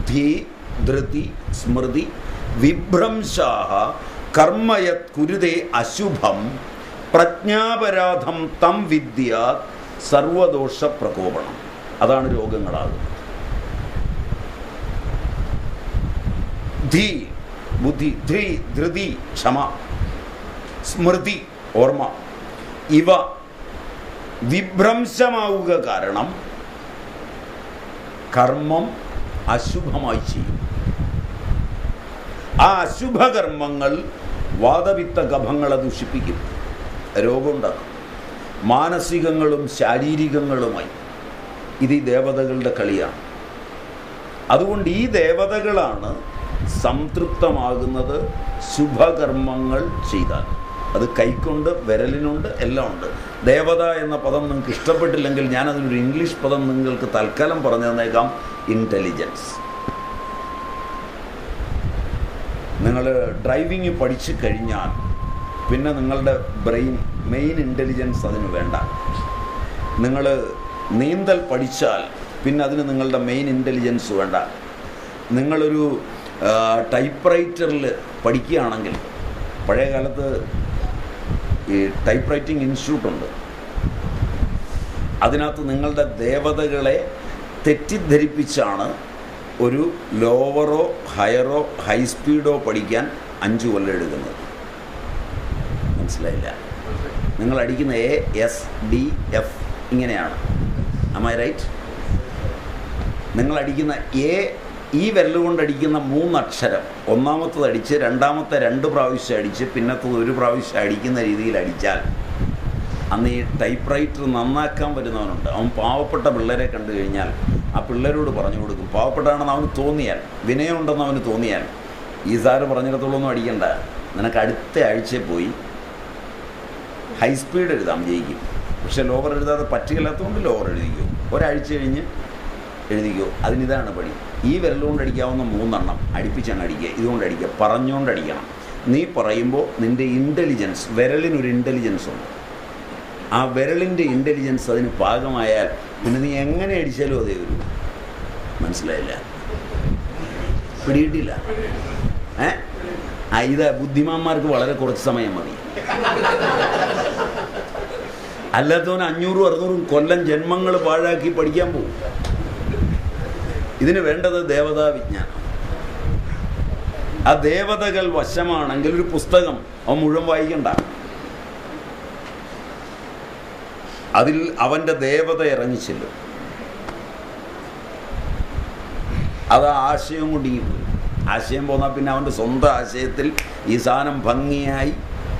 ധീ ധൃതി സ്മൃതി വിഭ്രംശാഹ കർമ്മയത് കുരുതേ അശുഭം പ്രജ്ഞാപരാധം തം വിദ്യാത് സർവദോഷ പ്രകോപണം. അതാണ് രോഗങ്ങളാകുന്നത്. ധീ ബുദ്ധി, ധീ ധൃതി ക്ഷമ, സ്മൃതി ഓർമ്മ, ഇവ വിഭ്രംശമാവുക കാരണം കർമ്മം അശുഭമായി ചെയ്യും. ആ അശുഭകർമ്മങ്ങൾ വാതപിത്ത കഫങ്ങളെ ദുഷിപ്പിക്കും, രോഗമുണ്ടാക്കും, മാനസികങ്ങളും ശാരീരികങ്ങളുമായി. ഇത് ഈ ദേവതകളുടെ കളിയാണ്. അതുകൊണ്ട് ഈ ദേവതകളാണ് സംതൃപ്തമാകുന്നത് ശുഭകർമ്മങ്ങൾ ചെയ്താൽ. അത് കൈക്കൊണ്ട്, വിരലിനുണ്ട്, എല്ലാം ഉണ്ട്. ദേവത എന്ന പദം നിങ്ങൾക്ക് ഇഷ്ടപ്പെട്ടില്ലെങ്കിൽ ഞാനതിനൊരു ഇംഗ്ലീഷ് പദം നിങ്ങൾക്ക് തൽക്കാലം പറഞ്ഞു തന്നേക്കാം, ഇൻ്റലിജൻസ്. നിങ്ങൾ ഡ്രൈവിങ് പഠിച്ചു കഴിഞ്ഞാൽ പിന്നെ നിങ്ങളുടെ ബ്രെയിൻ, മെയിൻ ഇൻ്റലിജൻസ് അതിന് വേണ്ട. നിങ്ങൾ നീന്തൽ പഠിച്ചാൽ പിന്നെ അതിന് നിങ്ങളുടെ മെയിൻ ഇൻ്റലിജൻസ് വേണ്ട. നിങ്ങളൊരു ടൈപ്പ് റൈറ്ററിൽ പഠിക്കുകയാണെങ്കിൽ, പഴയ കാലത്ത് ഈ ടൈപ്പ് റൈറ്റിംഗ് ഇൻസ്റ്റിറ്റ്യൂട്ടുണ്ട്, അതിനകത്ത് നിങ്ങളുടെ ദേവതകളെ തെറ്റിദ്ധരിപ്പിച്ചാണ് ഒരു ലോവറോ ഹയറോ ഹൈ സ്പീഡോ പഠിക്കാൻ 5 കൊല്ലം എടുക്കുന്നത്. മനസ്സിലായില്ല? നിങ്ങൾ അടിക്കുന്ന ASDF ഇങ്ങനെയാണ്. am I right? നിങ്ങൾ അടിക്കുന്ന ഈ വിരലുകൊണ്ട് അടിക്കുന്ന 3 അക്ഷരം, ഒന്നാമത്തത് അടിച്ച് രണ്ടാമത്തെ 2 പ്രാവശ്യം അടിച്ച് പിന്നത്തത് 1 പ്രാവശ്യം അടിക്കുന്ന രീതിയിൽ അടിച്ചാൽ അന്ന് ഈ ടൈപ്പ് റൈറ്റർ നന്നാക്കാൻ വരുന്നവനുണ്ട്. അവൻ പാവപ്പെട്ട പിള്ളേരെ കണ്ടു കഴിഞ്ഞാൽ ആ പിള്ളേരോട് പറഞ്ഞു കൊടുക്കും. പാവപ്പെട്ടാണെന്ന് അവന് തോന്നിയാൽ, വിനയമുണ്ടെന്ന് അവന് തോന്നിയാൽ, ഈ സാറ് പറഞ്ഞിടത്തോളൊന്നും അടിക്കണ്ട, നിനക്ക് അടുത്ത ആഴ്ചയിൽ പോയി ഹൈ സ്പീഡ് എഴുതാം, ജയിക്കും. പക്ഷെ ലോവർ എഴുതാതെ പറ്റുകയില്ലാത്തതുകൊണ്ട് ലോവർ എഴുതിക്കോ, ഒരാഴ്ച കഴിഞ്ഞ് എഴുതിക്കോ. അതിനിതാണ് പണി. ഈ വിരലുകൊണ്ട് അടിക്കാവുന്ന 3 എണ്ണം അടുപ്പിച്ചാണ് അടിക്കുക. ഇതുകൊണ്ട് അടിക്കുക, പറഞ്ഞുകൊണ്ട് അടിക്കണം. നീ പറയുമ്പോൾ നിൻ്റെ ഇൻ്റലിജൻസ്, വിരലിനൊരു ഇൻ്റലിജൻസ് ഉണ്ട്. ആ വിരലിൻ്റെ ഇൻ്റലിജൻസ് അതിന് പാകമായാൽ പിന്നെ നീ എങ്ങനെ അടിച്ചാലും അതേ വരൂ. മനസ്സിലായില്ല? പിടിയിട്ടില്ല? ഇത് ബുദ്ധിമാന്മാർക്ക് വളരെ കുറച്ച് സമയം മതി. അല്ലാത്തവന് 500-600 കൊല്ലം ജന്മങ്ങൾ പാഴാക്കി പഠിക്കാൻ പോകും. ഇതിന് വേണ്ടത് ദേവതാ വിജ്ഞാനം. ആ ദേവതകൾ വശമാണെങ്കിൽ ഒരു പുസ്തകം അവൻ മുഴുവൻ വായിക്കണ്ട. അതിൽ അവൻ്റെ ദേവത ഇറങ്ങിച്ചെല്ലും. അത് ആശയം കൊണ്ടിങ്ങി പോയി. ആശയം പോന്നാൽ പിന്നെ അവൻ്റെ സ്വന്തം ആശയത്തിൽ ഈ സാധനം ഭംഗിയായി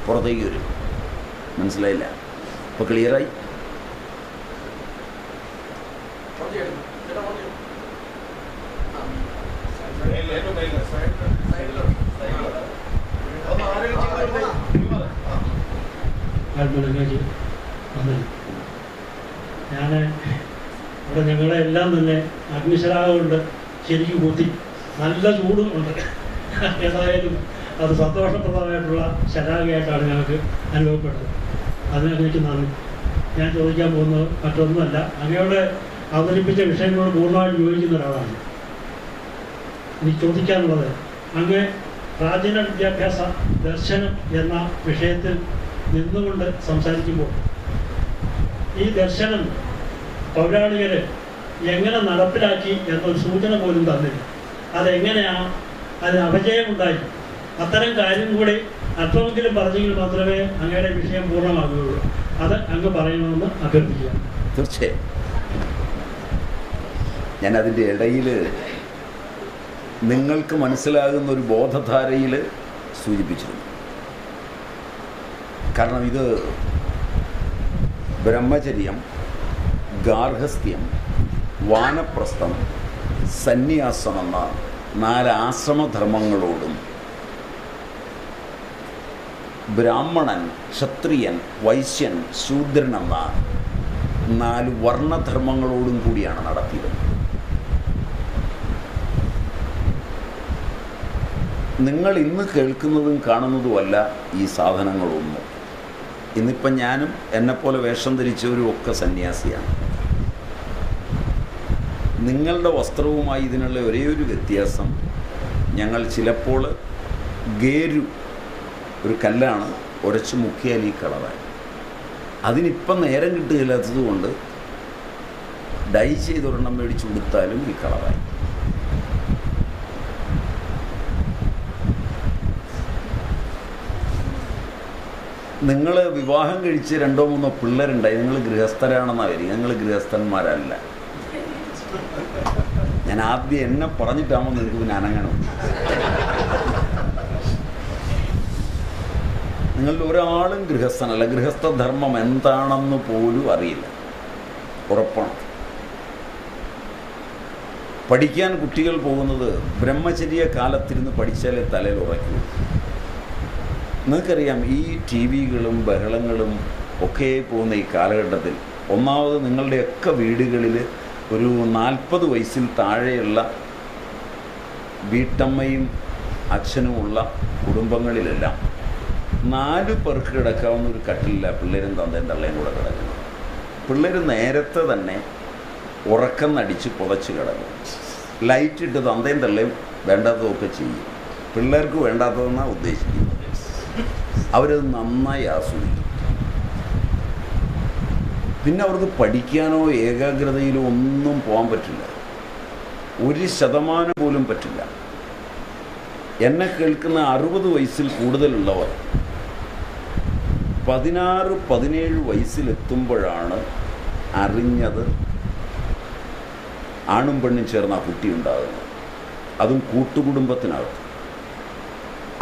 പുറത്തേക്ക് വരും. മനസ്സിലായില്ല? അപ്പോൾ ക്ലിയറായി? ഞാൻ ഇവിടെ ഞങ്ങളെല്ലാം തന്നെ അഗ്നിശലാകം കൊണ്ട് ശരിക്കും കുത്തി, നല്ല ചൂടും ഉണ്ട്. ഏതായാലും അത് സന്തോഷപ്രദമായിട്ടുള്ള ശലാകയായിട്ടാണ് ഞങ്ങൾക്ക് അനുഭവപ്പെട്ടത്. അതിനെനിക്ക് നന്ദി. ഞാൻ ചോദിക്കാൻ പോകുന്നത് മറ്റൊന്നുമല്ല, അങ്ങയോടെ അവതരിപ്പിച്ച വിഷയങ്ങളോട് പൂർണ്ണമായിട്ട് യോജിക്കുന്ന ഒരാളാണ്. എനിക്ക് ചോദിക്കാനുള്ളത്, അങ്ങ് പ്രാചീന വിദ്യാഭ്യാസ ദർശനം എന്ന വിഷയത്തിൽ നിന്നുകൊണ്ട് സംസാരിക്കുമ്പോൾ ഈ ദർശനം പൗരാണികർ എങ്ങനെ നടപ്പിലാക്കി എന്നൊരു സൂചന പോലും തന്നില്ല. അതെങ്ങനെയാണ്, അതിന് അപജയമുണ്ടായി, അത്തരം കാര്യം കൂടി അല്പമെങ്കിലും പറഞ്ഞെങ്കിൽ മാത്രമേ അങ്ങയുടെ വിഷയം പൂർണ്ണമാകുകയുള്ളൂ. അത് അങ്ങ് പറയണമെന്ന് അഭ്യർത്ഥിക്കുക. തീർച്ചയായും ഞാനതിൻ്റെ ഇടയിൽ നിങ്ങൾക്ക് മനസ്സിലാകുന്ന ഒരു ബോധധാരയിൽ സൂചിപ്പിച്ചിരുന്നു. കാരണം ഇത് ബ്രഹ്മചര്യം, ഗാർഹസ്ഥ്യം, വാനപ്രസ്ഥം, സന്യാസം എന്ന 4 ആശ്രമധർമ്മങ്ങളോടും ബ്രാഹ്മണൻ, ക്ഷത്രിയൻ, വൈശ്യൻ, ശൂദ്രൻ എന്ന 4 വർണ്ണധർമ്മങ്ങളോടും കൂടിയാണ് നടത്തിയത്. നിങ്ങൾ ഇന്ന് കേൾക്കുന്നതും കാണുന്നതുമല്ല ഈ സാധനങ്ങളൊന്നും. ഇന്നിപ്പം ഞാനും എന്നെപ്പോലെ വേഷം ധരിച്ചവരും ഒക്കെ സന്യാസിയാണ്. നിങ്ങളുടെ വസ്ത്രവുമായി ഇതിനുള്ള ഒരേ ഒരു വ്യത്യാസം, ഞങ്ങൾ ചിലപ്പോൾ ഗേരു ഒരു കല്ലാണ് ഉരച്ച് മുക്കിയാൽ ഈ കളറായി. അതിനിപ്പം നേരം കിട്ടുകയില്ലാത്തത് കൊണ്ട് ഡൈ ചെയ്തൊരെണ്ണം മേടിച്ച് കൊടുത്താലും ഈ കളറായി. നിങ്ങൾ വിവാഹം കഴിച്ച് 2-3 പിള്ളേരുണ്ടായി, നിങ്ങൾ ഗൃഹസ്ഥരാണെന്നാണ് വരിക. ഞങ്ങൾ ഗൃഹസ്ഥന്മാരല്ല. ഞാൻ ആദ്യം എന്നെ പറഞ്ഞിട്ടാകുമ്പോൾ നിങ്ങൾക്ക് പിന്നെ അനങ്ങണം. നിങ്ങളിൽ ഒരാളും ഗൃഹസ്ഥനല്ല. ഗൃഹസ്ഥധർമ്മം എന്താണെന്ന് പോലും അറിയില്ല. ഉറപ്പാണ്. പഠിക്കാൻ കുട്ടികൾ പോകുന്നത് ബ്രഹ്മചര്യ കാലത്തിരുന്ന് പഠിച്ചാലേ തലയിൽ ഉറയ്ക്കൂ. നിങ്ങൾക്കറിയാം, ഈ ടി വികളും ബഹളങ്ങളും ഒക്കെ പോകുന്ന ഈ കാലഘട്ടത്തിൽ ഒന്നാമത് നിങ്ങളുടെയൊക്കെ വീടുകളിൽ ഒരു 40 വയസ്സിൽ താഴെയുള്ള വീട്ടമ്മയും അച്ഛനുമുള്ള കുടുംബങ്ങളിലെല്ലാം 4 പേർക്ക് കിടക്കാവുന്ന ഒരു കട്ടിലില്ല പിള്ളേരും തന്തയും തള്ളയും കൂടെ കിടക്കണം. പിള്ളേർ നേരത്തെ തന്നെ ഉറക്കം നടിച്ച് പുതച്ച് കിടക്കും. ലൈറ്റിട്ട് തന്തയും തള്ളയും വേണ്ടാത്തതൊക്കെ ചെയ്യും. പിള്ളേർക്ക് വേണ്ടാത്തതെന്നാണ് ഉദ്ദേശിക്കുന്നത്. അവരത് നന്നായി ആസ്വദിക്കും. പിന്നെ അവർക്ക് പഠിക്കാനോ ഏകാഗ്രതയിലോ ഒന്നും പോകാൻ പറ്റില്ല. 1% പോലും പറ്റില്ല. എന്നെ കേൾക്കുന്ന 60 വയസ്സിൽ കൂടുതലുള്ളവർ 16-17 വയസ്സിലെത്തുമ്പോഴാണ് അറിഞ്ഞത് ആണും പെണ്ണും ചേർന്ന കുട്ടി ഉണ്ടാകുന്നത്. അതും കൂട്ടുകുടുംബത്തിനകത്ത്.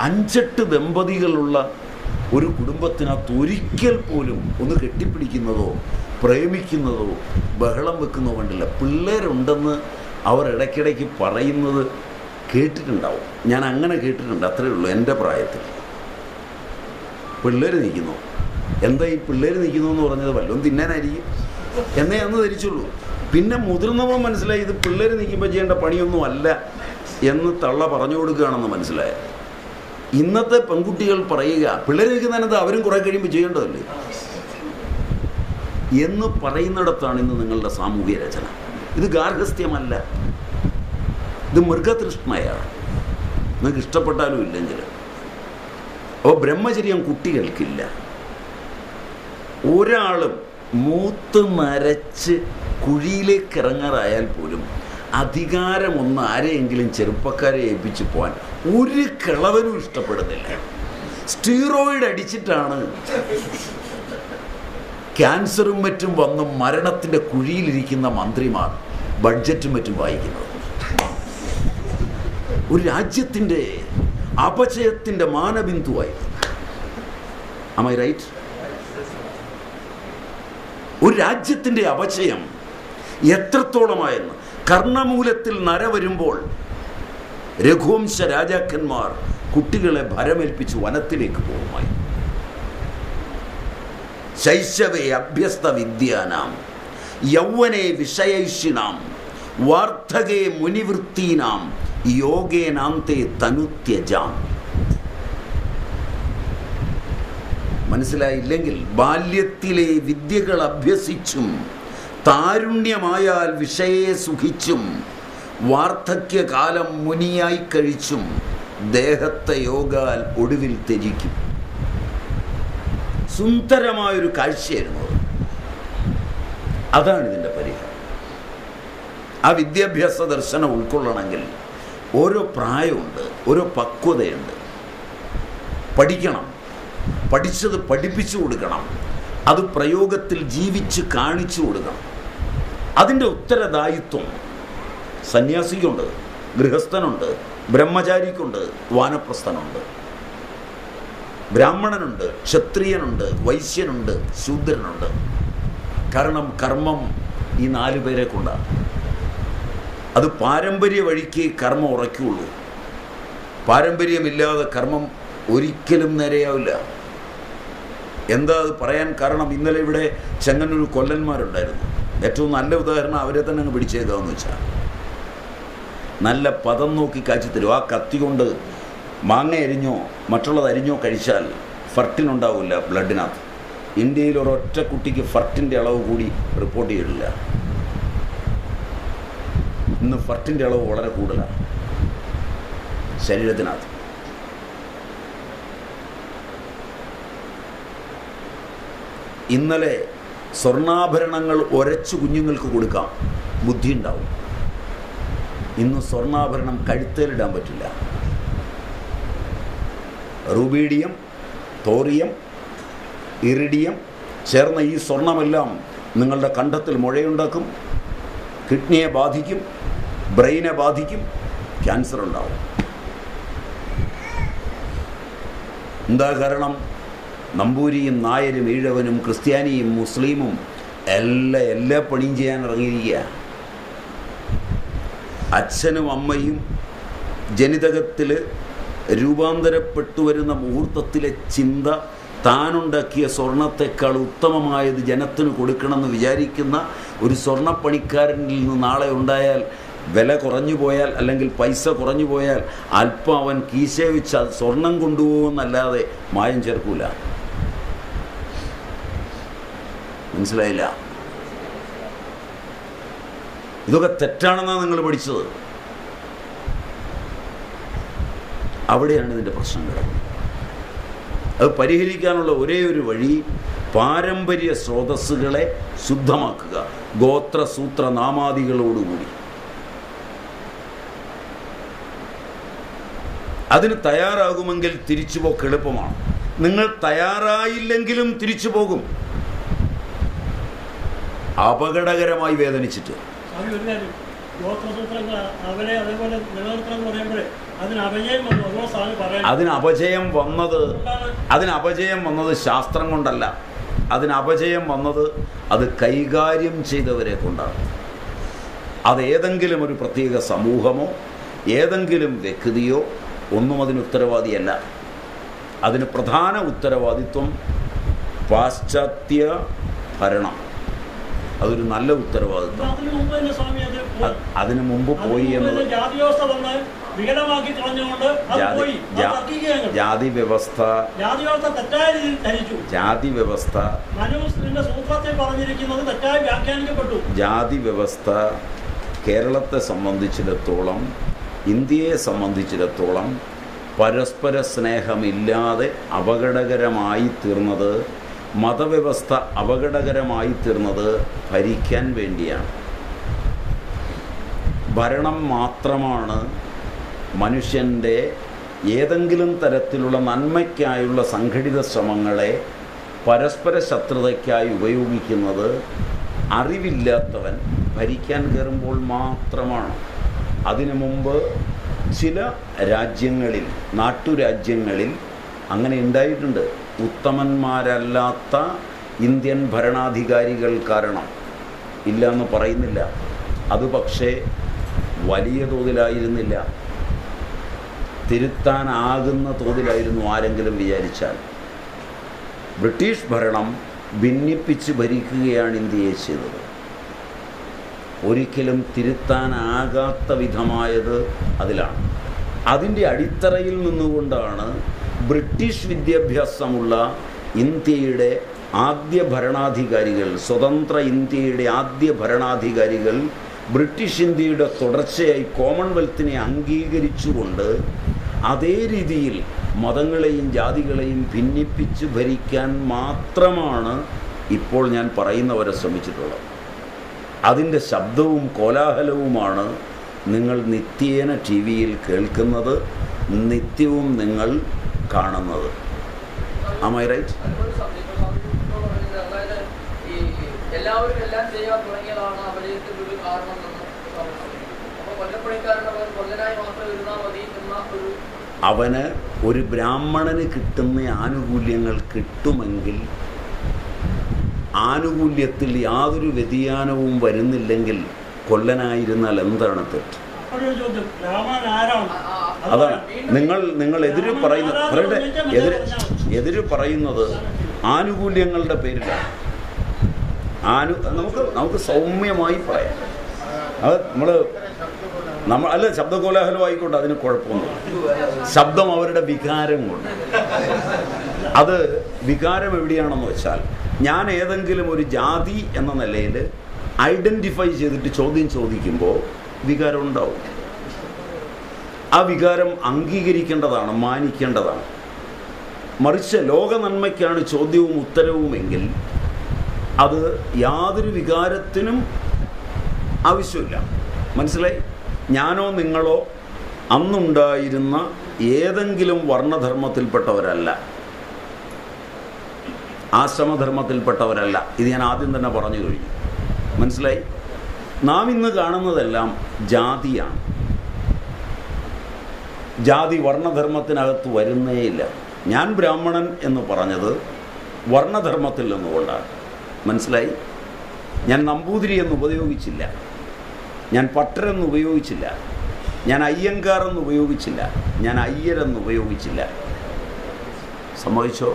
5-8 ദമ്പതികളുള്ള ഒരു കുടുംബത്തിനകത്ത് ഒരിക്കൽ പോലും ഒന്ന് കെട്ടിപ്പിടിക്കുന്നതോ പ്രേമിക്കുന്നതോ ബഹളം വെക്കുന്നതോ കണ്ടില്ല. പിള്ളേരുണ്ടെന്ന് അവർ ഇടയ്ക്കിടയ്ക്ക് പറയുന്നത് കേട്ടിട്ടുണ്ടാവും. ഞാൻ അങ്ങനെ കേട്ടിട്ടുണ്ട്. അത്രയേ ഉള്ളൂ. എൻ്റെ പ്രായത്തിൽ പിള്ളേർ നിൽക്കുന്നു. എന്താ ഈ പിള്ളേർ നിൽക്കുന്നു എന്ന് പറഞ്ഞത്? വല്ലതും തിന്നാനായിരിക്കും എന്നേ അന്ന് ധരിച്ചുള്ളൂ. പിന്നെ മുതിർന്നവൻ മനസ്സിലായി ഇത് പിള്ളേർ നിൽക്കുമ്പോൾ ചെയ്യേണ്ട പണിയൊന്നും അല്ല എന്ന് തള്ള പറഞ്ഞു കൊടുക്കുകയാണെന്ന് മനസ്സിലായ. ഇന്നത്തെ പെൺകുട്ടികൾ പറയുക പിള്ളേർ നിൽക്കുന്നതിനകത്ത് അവരും കുറേ കഴിയുമ്പോൾ ചെയ്യേണ്ടതല്ലേ എന്ന് പറയുന്നിടത്താണ് ഇന്ന് നിങ്ങളുടെ സാമൂഹ്യ രചന. ഇത് ഗാർഹസ്ഥ്യമല്ല, ഇത് മൃഗതൃഷ്ണയാണ്. നിങ്ങൾക്ക് ഇഷ്ടപ്പെട്ടാലും ഇല്ലെങ്കിലും. അപ്പോൾ ബ്രഹ്മചര്യം കുട്ടികൾക്കില്ല. ഒരാളും മൂത്ത് നരച്ച് കുഴിയിലേക്ക് ഇറങ്ങാറായാൽ പോലും അധികാരമൊന്ന് ആരെയെങ്കിലും ചെറുപ്പക്കാരെ ഏൽപ്പിച്ച് പോകാൻ ഒരു കിളവനും ഇഷ്ടപ്പെടുന്നില്ല. സ്റ്റീറോയിഡ് അടിച്ചിട്ടാണ് ക്യാൻസറും മറ്റും വന്ന് മരണത്തിൻ്റെ കുഴിയിലിരിക്കുന്ന മന്ത്രിമാർ ബഡ്ജറ്റും മറ്റും വായിക്കുന്നത്. ഒരു രാജ്യത്തിൻ്റെ അപചയത്തിൻ്റെ മാനബിന്ദുവായി. Am I right? ഒരു രാജ്യത്തിൻ്റെ അപചയം എത്രത്തോളമായെന്ന്. കർണമൂലത്തിൽ നര വരുമ്പോൾ രഘുവംശ രാജാക്കന്മാർ കുട്ടികളെ ഭരമേൽപ്പിച്ച് വനത്തിലേക്ക് പോകുമായി. ശൈശവേ അഭ്യസ്ത വിദ്യാനാം യൗവനേ വിഷയൈഷിണാം വാർദ്ധകേ മുനിവൃത്തീനാം യോഗേനാന്തേ തനുത്യജാം. മനസ്സിലായില്ലെങ്കിൽ ബാല്യത്തിലെ വിദ്യകൾ അഭ്യസിച്ചും താരുണ്യമായാൽ വിഷയെ സുഖിച്ചും വാർദ്ധക്യകാലം മുനിയായി കഴിച്ചും ദേഹത്തെ യോഗാൽ ഒടുവിൽ ത്യജിക്കും. സുന്ദരമായൊരു കാഴ്ചയായിരുന്നു അത്. അതാണ് ഇതിൻ്റെ പരിഹാരം. ആ വിദ്യാഭ്യാസ ദർശനം ഉൾക്കൊള്ളണമെങ്കിൽ ഓരോ പ്രായമുണ്ട്, ഓരോ പക്വതയുണ്ട്. പഠിക്കണം, പഠിച്ചത് പഠിപ്പിച്ചു കൊടുക്കണം, അത് പ്രയോഗത്തിൽ ജീവിച്ച് കാണിച്ചു കൊടുക്കണം. അതിൻ്റെ ഉത്തരദായിത്വം സന്യാസിക്കുണ്ട്, ഗൃഹസ്ഥനുണ്ട്, ബ്രഹ്മചാരിക്കുണ്ട്, വാനപ്രസ്ഥനുണ്ട്, ബ്രാഹ്മണനുണ്ട്, ക്ഷത്രിയനുണ്ട്, വൈശ്യനുണ്ട്, ശൂദ്രനുണ്ട്. കാരണം കർമ്മം ഈ 4 പേരെ കൊണ്ടാണ്. അത് പാരമ്പര്യ വഴിക്ക് കർമ്മം ഉറയ്ക്കുള്ളൂ. പാരമ്പര്യമില്ലാതെ കർമ്മം ഒരിക്കലും നേരെയാവില്ല. എന്താ അത് പറയാൻ കാരണം? ഇന്നലെ ഇവിടെ ചെങ്ങന്നൂർ കൊല്ലന്മാരുണ്ടായിരുന്നു. ഏറ്റവും നല്ല ഉദാഹരണം അവരെ തന്നെ അങ്ങ് പിടിച്ചേക്കാമെന്ന് വെച്ചാൽ, നല്ല പദം നോക്കി കാച്ചി തരും. ആ കത്തി കൊണ്ട് മാങ്ങ അരിഞ്ഞോ മറ്റുള്ളത് അരിഞ്ഞോ കഴിച്ചാൽ ഫർട്ടിനുണ്ടാവില്ല ബ്ലഡിനകത്ത്. ഇന്ത്യയിൽ ഒരൊറ്റ കുട്ടിക്ക് ഫർട്ടിൻ്റെ അളവ് കൂടി റിപ്പോർട്ട് ചെയ്തിട്ടില്ല. ഇന്ന് ഫർട്ടിൻ്റെ അളവ് വളരെ കൂടുതലാണ് ശരീരത്തിനകത്ത്. ഇന്നലെ സ്വർണ്ണാഭരണങ്ങൾ ഒരച്ചു കുഞ്ഞുങ്ങൾക്ക് കൊടുക്കാം, ബുദ്ധി ഉണ്ടാവും. ഇന്ന് സ്വർണ്ണാഭരണം കഴുത്തേലിടാൻ പറ്റില്ല. റുബീഡിയം, തോറിയം, ഇറിഡിയം ചേർന്ന ഈ സ്വർണമെല്ലാം നിങ്ങളുടെ കണ്ഠത്തിൽ മുഴയുണ്ടാക്കും, കിഡ്നിയെ ബാധിക്കും, ബ്രെയിനെ ബാധിക്കും, ക്യാൻസർ ഉണ്ടാവും. എന്താ കാരണം? നമ്പൂരിയും നായരും ഈഴവനും ക്രിസ്ത്യാനിയും മുസ്ലിമും എല്ലാ പണിയും ചെയ്യാൻ ഇറങ്ങിയിരിക്കുക. അച്ഛനും അമ്മയും ജനിതകത്തിൽ രൂപാന്തരപ്പെട്ടു വരുന്ന മുഹൂർത്തത്തിലെ ചിന്ത താനുണ്ടാക്കിയ സ്വർണത്തെക്കാൾ ഉത്തമമായത് ജനത്തിന് കൊടുക്കണമെന്ന് വിചാരിക്കുന്ന ഒരു സ്വർണ്ണപ്പണിക്കാരനിൽ നിന്ന് നാളെ ഉണ്ടായാൽ, വില കുറഞ്ഞു പോയാൽ അല്ലെങ്കിൽ പൈസ കുറഞ്ഞു പോയാൽ അല്പം അവൻ കീശേ വെച്ച് അത് സ്വർണം കൊണ്ടുപോകുമെന്നല്ലാതെ മായം ചേർക്കൂല. മനസ്സിലായില്ല? ഇതൊക്കെ തെറ്റാണെന്നാണ് നിങ്ങൾ പഠിച്ചത്. അവിടെയാണ് ഇതിൻ്റെ പ്രശ്നം കിടക്കുന്നത്. അത് പരിഹരിക്കാനുള്ള ഒരേ ഒരു വഴി പാരമ്പര്യ സ്രോതസ്സുകളെ ശുദ്ധമാക്കുക, ഗോത്രസൂത്ര നാമാദികളോടുകൂടി. അതിന് തയ്യാറാകുമെങ്കിൽ തിരിച്ചുപോക്ക് എളുപ്പമാണ്. നിങ്ങൾ തയ്യാറായില്ലെങ്കിലും തിരിച്ചു പോകും, അപകടകരമായി വേദനിച്ചിട്ട്. അതിന് അപജയം വന്നത് ശാസ്ത്രം കൊണ്ടല്ല. അതിന് അപജയം വന്നത് അത് കൈകാര്യം ചെയ്തവരെ കൊണ്ടാണ്. അത് ഏതെങ്കിലും ഒരു പ്രത്യേക സമൂഹമോ ഏതെങ്കിലും വ്യക്തിയോ ഒന്നും അതിന് ഉത്തരവാദിയല്ല. അതിന് പ്രധാന ഉത്തരവാദിത്വം പാശ്ചാത്യ ഭരണം. അതൊരു നല്ല ഉത്തരവാദിത്വം. അതിനു മുമ്പ് പോയി എന്നത് ജാതി വ്യവസ്ഥ കേരളത്തെ സംബന്ധിച്ചിടത്തോളം, ഇന്ത്യയെ സംബന്ധിച്ചിടത്തോളം പരസ്പര സ്നേഹമില്ലാതെ അപകടകരമായി തീർന്നത്, മതവ്യവസ്ഥ അപകടകരമായി തീർന്നത് ഭരിക്കാൻ വേണ്ടിയാണ്. ഭരണം മാത്രമാണ് മനുഷ്യൻ്റെ ഏതെങ്കിലും തരത്തിലുള്ള നന്മയ്ക്കായുള്ള സംഘടിത ശ്രമങ്ങളെ പരസ്പര ശത്രുതയ്ക്കായി ഉപയോഗിക്കുന്നത് അറിവില്ലാത്തവൻ ഭരിക്കാൻ കയറുമ്പോൾ മാത്രമാണ്. അതിനു മുമ്പ് ചില രാജ്യങ്ങളിൽ, നാട്ടുരാജ്യങ്ങളിൽ അങ്ങനെ ഉണ്ടായിട്ടുണ്ട്. ഉത്തമന്മാരല്ലാത്ത ഇന്ത്യൻ ഭരണാധികാരികൾ കാരണം, ഇല്ലയെന്ന് പറയുന്നില്ല. അത് പക്ഷേ വലിയ തോതിലായിരുന്നില്ല, തിരുത്താനാകുന്ന തോതിലായിരുന്നു ആരെങ്കിലും വിചാരിച്ചാൽ. ബ്രിട്ടീഷ് ഭരണം ഭിന്നിപ്പിച്ച് ഭരിക്കുകയാണ് ഇന്ത്യയെ ചെയ്തത്. ഒരിക്കലും തിരുത്താനാകാത്ത വിധമായത് അതിലാണ്. അതിൻ്റെ അടിത്തറയിൽ നിന്നുകൊണ്ടാണ് ബ്രിട്ടീഷ് വിദ്യാഭ്യാസമുള്ള ഇന്ത്യയുടെ ആദ്യ ഭരണാധികാരികൾ, സ്വതന്ത്ര ഇന്ത്യയുടെ ആദ്യ ഭരണാധികാരികൾ ബ്രിട്ടീഷ് ഇന്ത്യയുടെ തുടർച്ചയായി കോമൺവെൽത്തിനെ അംഗീകരിച്ചുകൊണ്ട് അതേ രീതിയിൽ മതങ്ങളെയും ജാതികളെയും ഭിന്നിപ്പിച്ച് ഭരിക്കാൻ മാത്രമാണ് ഇപ്പോൾ ഞാൻ പറയുന്നവരെ ശ്രമിച്ചിട്ടുള്ളത്. അതിൻ്റെ ശബ്ദവും കോലാഹലവുമാണ് നിങ്ങൾ നിത്യേന ടി വിയിൽ കേൾക്കുന്നത്, നിത്യവും നിങ്ങൾ കാണുന്നത്. Am I right? എല്ലാവരും എല്ലാം ചെയ്യാൻ തുടങ്ങിയതാണ് അപജയത്തിനൊരു കാരണമെന്ന് അപ്പോൾ കൊല്ലപ്പണിക്കാരൻ അവർ കൊല്ലനായി മാത്രം ഇരുന്നാൽ മതി എന്ന ഒരു അവന് ഒരു ബ്രാഹ്മണന് കിട്ടുന്ന ആനുകൂല്യങ്ങൾ കിട്ടുമെങ്കിൽ ആനുകൂല്യത്തിൽ യാതൊരു വ്യതിയാനവും വരുന്നില്ലെങ്കിൽ കൊല്ലനായിരുന്നാൽ എന്താണ് തെറ്റ്? അതാണ് നിങ്ങൾ എതിര് പറയുന്നത് ആനുകൂല്യങ്ങളുടെ പേരിലാണ്. നമുക്ക് സൗമ്യമായി പറയാം. അത് നമ്മൾ അല്ല ശബ്ദകോലാഹലമായിക്കൊണ്ട് അതിന് കുഴപ്പമൊന്നുമില്ല. ശബ്ദം അവരുടെ വികാരം കൊണ്ട്. അത് വികാരം എവിടെയാണെന്ന് വെച്ചാൽ, ഞാൻ ഏതെങ്കിലും ഒരു ജാതി എന്ന നിലയിൽ ഐഡൻറ്റിഫൈ ചെയ്തിട്ട് ചോദ്യം ചോദിക്കുമ്പോൾ വികാരം ഉണ്ടാവും. ആ വികാരം അംഗീകരിക്കേണ്ടതാണ്, മാനിക്കേണ്ടതാണ്. മറിച്ച് ലോക നന്മയ്ക്കാണ് ചോദ്യവും ഉത്തരവുമെങ്കിൽ അത് യാതൊരു വികാരത്തിനും ആവശ്യമില്ല. മനസ്സിലായി? ഞാനോ നിങ്ങളോ അന്നുണ്ടായിരുന്ന ഏതെങ്കിലും വർണ്ണധർമ്മത്തിൽപ്പെട്ടവരല്ല, ആശ്രമധർമ്മത്തിൽപ്പെട്ടവരല്ല. ഇത് ഞാൻ ആദ്യം തന്നെ പറഞ്ഞു കഴിഞ്ഞു. മനസ്സിലായി? നാം ഇന്ന് കാണുന്നതെല്ലാം ജാതിയാണ്. ജാതി വർണ്ണധർമ്മത്തിനകത്ത് വരുന്നേയില്ല. ഞാൻ ബ്രാഹ്മണൻ എന്ന് പറഞ്ഞത് വർണ്ണധർമ്മത്തിൽ നിന്നുകൊണ്ടാണ്. മനസ്സിലായി? ഞാൻ നമ്പൂതിരി എന്ന് ഉപയോഗിച്ചില്ല, ഞാൻ പട്ടരെന്ന് ഉപയോഗിച്ചില്ല, ഞാൻ അയ്യങ്കാറെന്ന് ഉപയോഗിച്ചില്ല, ഞാൻ അയ്യരെന്ന് ഉപയോഗിച്ചില്ല. സമ്മതിച്ചോ?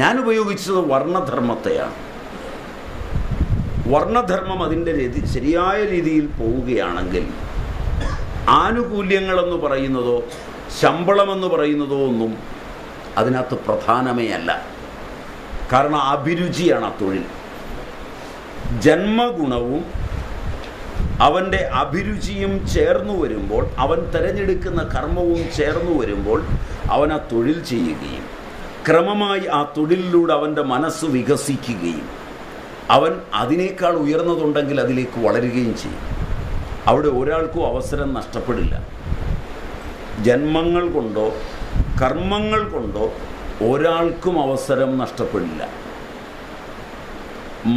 ഞാൻ ഉപയോഗിച്ചത് വർണ്ണധർമ്മത്തെയാണ്. വർണ്ണധർമ്മം അതിൻ്റെ ശരിയായ രീതിയിൽ പോവുകയാണെങ്കിൽ ആനുകൂല്യങ്ങളെന്ന് പറയുന്നതോ ശമ്പളമെന്ന് പറയുന്നതോ ഒന്നും അതിനകത്ത് പ്രധാനമേ അല്ല. കാരണം അഭിരുചിയാണ് ആ തൊഴിൽ. ജന്മഗുണവും അവൻ്റെ അഭിരുചിയും ചേർന്നു വരുമ്പോൾ, അവൻ തിരഞ്ഞെടുക്കുന്ന കർമ്മവും ചേർന്നു വരുമ്പോൾ അവൻ ആ തൊഴിൽ ചെയ്യുകയും ക്രമമായി ആ തൊഴിലിലൂടെ അവൻ്റെ മനസ്സ് വികസിക്കുകയും അവൻ അതിനേക്കാൾ ഉയർന്നതുണ്ടെങ്കിൽ അതിലേക്ക് വളരുകയും ചെയ്യും. അവിടെ ഒരാൾക്കും അവസരം നഷ്ടപ്പെടില്ല. ജന്മങ്ങൾ കൊണ്ടോ കർമ്മങ്ങൾ കൊണ്ടോ ഒരാൾക്കും അവസരം നഷ്ടപ്പെടില്ല.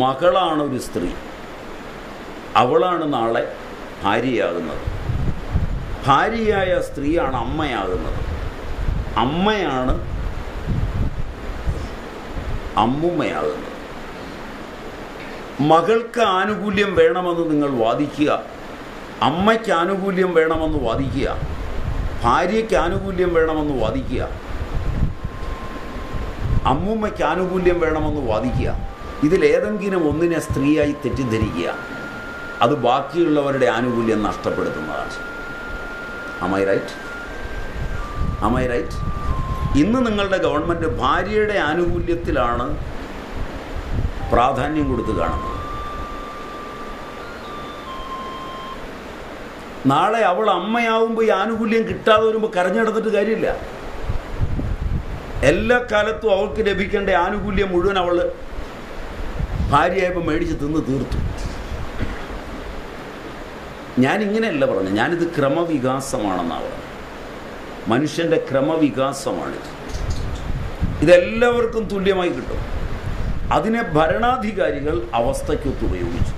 മകളാണ് ഒരു സ്ത്രീ, അവളാണ് നാളെ ഭാര്യയാകുന്നത്. ഭാര്യയായ സ്ത്രീയാണ് അമ്മയാകുന്നത്. അമ്മയാണ് അമ്മുമ്മയാകുന്നത്. മകൾക്ക് ആനുകൂല്യം വേണമെന്ന് നിങ്ങൾ വാദിക്കുക, അമ്മയ്ക്ക് ആനുകൂല്യം വേണമെന്ന് വാദിക്കുക, ഭാര്യയ്ക്ക് ആനുകൂല്യം വേണമെന്ന് വാദിക്കുക, അമ്മുമ്മയ്ക്ക് ആനുകൂല്യം വേണമെന്ന് വാദിക്കുക. ഇതിലേതെങ്കിലും ഒന്നിനെ സ്ത്രീയായി തെറ്റിദ്ധരിക്കുക, അത് ബാക്കിയുള്ളവരുടെ ആനുകൂല്യം നഷ്ടപ്പെടുത്തുന്നതാണ്. Am I right? Am I right? ഇന്ന് നിങ്ങളുടെ ഗവൺമെൻറ് ഭാര്യയുടെ ആനുകൂല്യത്തിലാണ് പ്രാധാന്യം കൊടുത്ത് കാണുന്നത്. നാളെ അവൾ അമ്മയാവുമ്പോൾ ഈ ആനുകൂല്യം കിട്ടാതെ വരുമ്പോൾ കരഞ്ഞെടുത്തിട്ട് കാര്യമില്ല. എല്ലാ കാലത്തും അവൾക്ക് ലഭിക്കേണ്ട ആനുകൂല്യം മുഴുവൻ അവൾ ഭാര്യയായപ്പോൾ മേടിച്ച് തിന്ന് തീർത്തു. ഞാനിങ്ങനെയല്ല പറഞ്ഞു, ഞാനിത് ക്രമവികാസമാണെന്നാണ് പറഞ്ഞത്. മനുഷ്യൻ്റെ ക്രമവികാസമാണിത്. ഇതെല്ലാവർക്കും തുല്യമായി കിട്ടും. അതിനെ ഭരണാധികാരികൾ അവസ്ഥയ്ക്കൊത്ത് ഉപയോഗിച്ചു.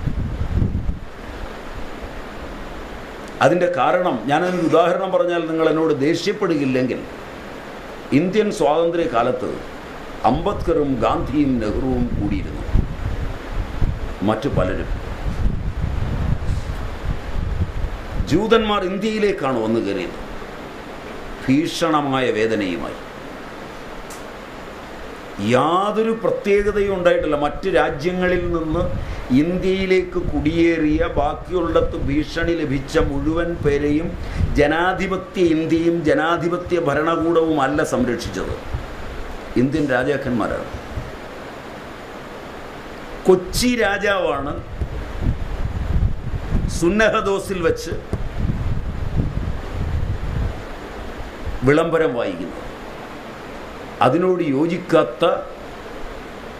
അതിൻ്റെ കാരണം, ഞാനൊരു ഉദാഹരണം പറഞ്ഞാൽ നിങ്ങൾ എന്നോട് ദേഷ്യപ്പെടുകയില്ലെങ്കിൽ, ഇന്ത്യൻ സ്വാതന്ത്ര്യ കാലത്ത് അംബേദ്കറും ഗാന്ധിയും നെഹ്റുവും കൂടിയിരുന്നു, മറ്റു പലരും. ജൂതന്മാർ ഇന്ത്യയിലേക്കാണ് വന്നു കയറിയത്, ഭീഷണമായ വേദനയുമായി. യാതൊരു പ്രത്യേകതയും ഉണ്ടായിട്ടില്ല. മറ്റ് രാജ്യങ്ങളിൽ നിന്ന് ഇന്ത്യയിലേക്ക് കുടിയേറിയ ബാക്കിയുള്ളത്ത് ഭീഷണി ലഭിച്ച മുഴുവൻ പേരെയും ജനാധിപത്യ ഇന്ത്യയും ജനാധിപത്യ ഭരണകൂടവും അല്ല സംരക്ഷിച്ചത്, ഇന്ത്യൻ രാജാക്കന്മാരാണ്. കൊച്ചി രാജാവാണ് സുന്നഹദോസിൽ വെച്ച് വിളംബരം വായിക്കുന്നത്. അതിനോട് യോജിക്കാത്ത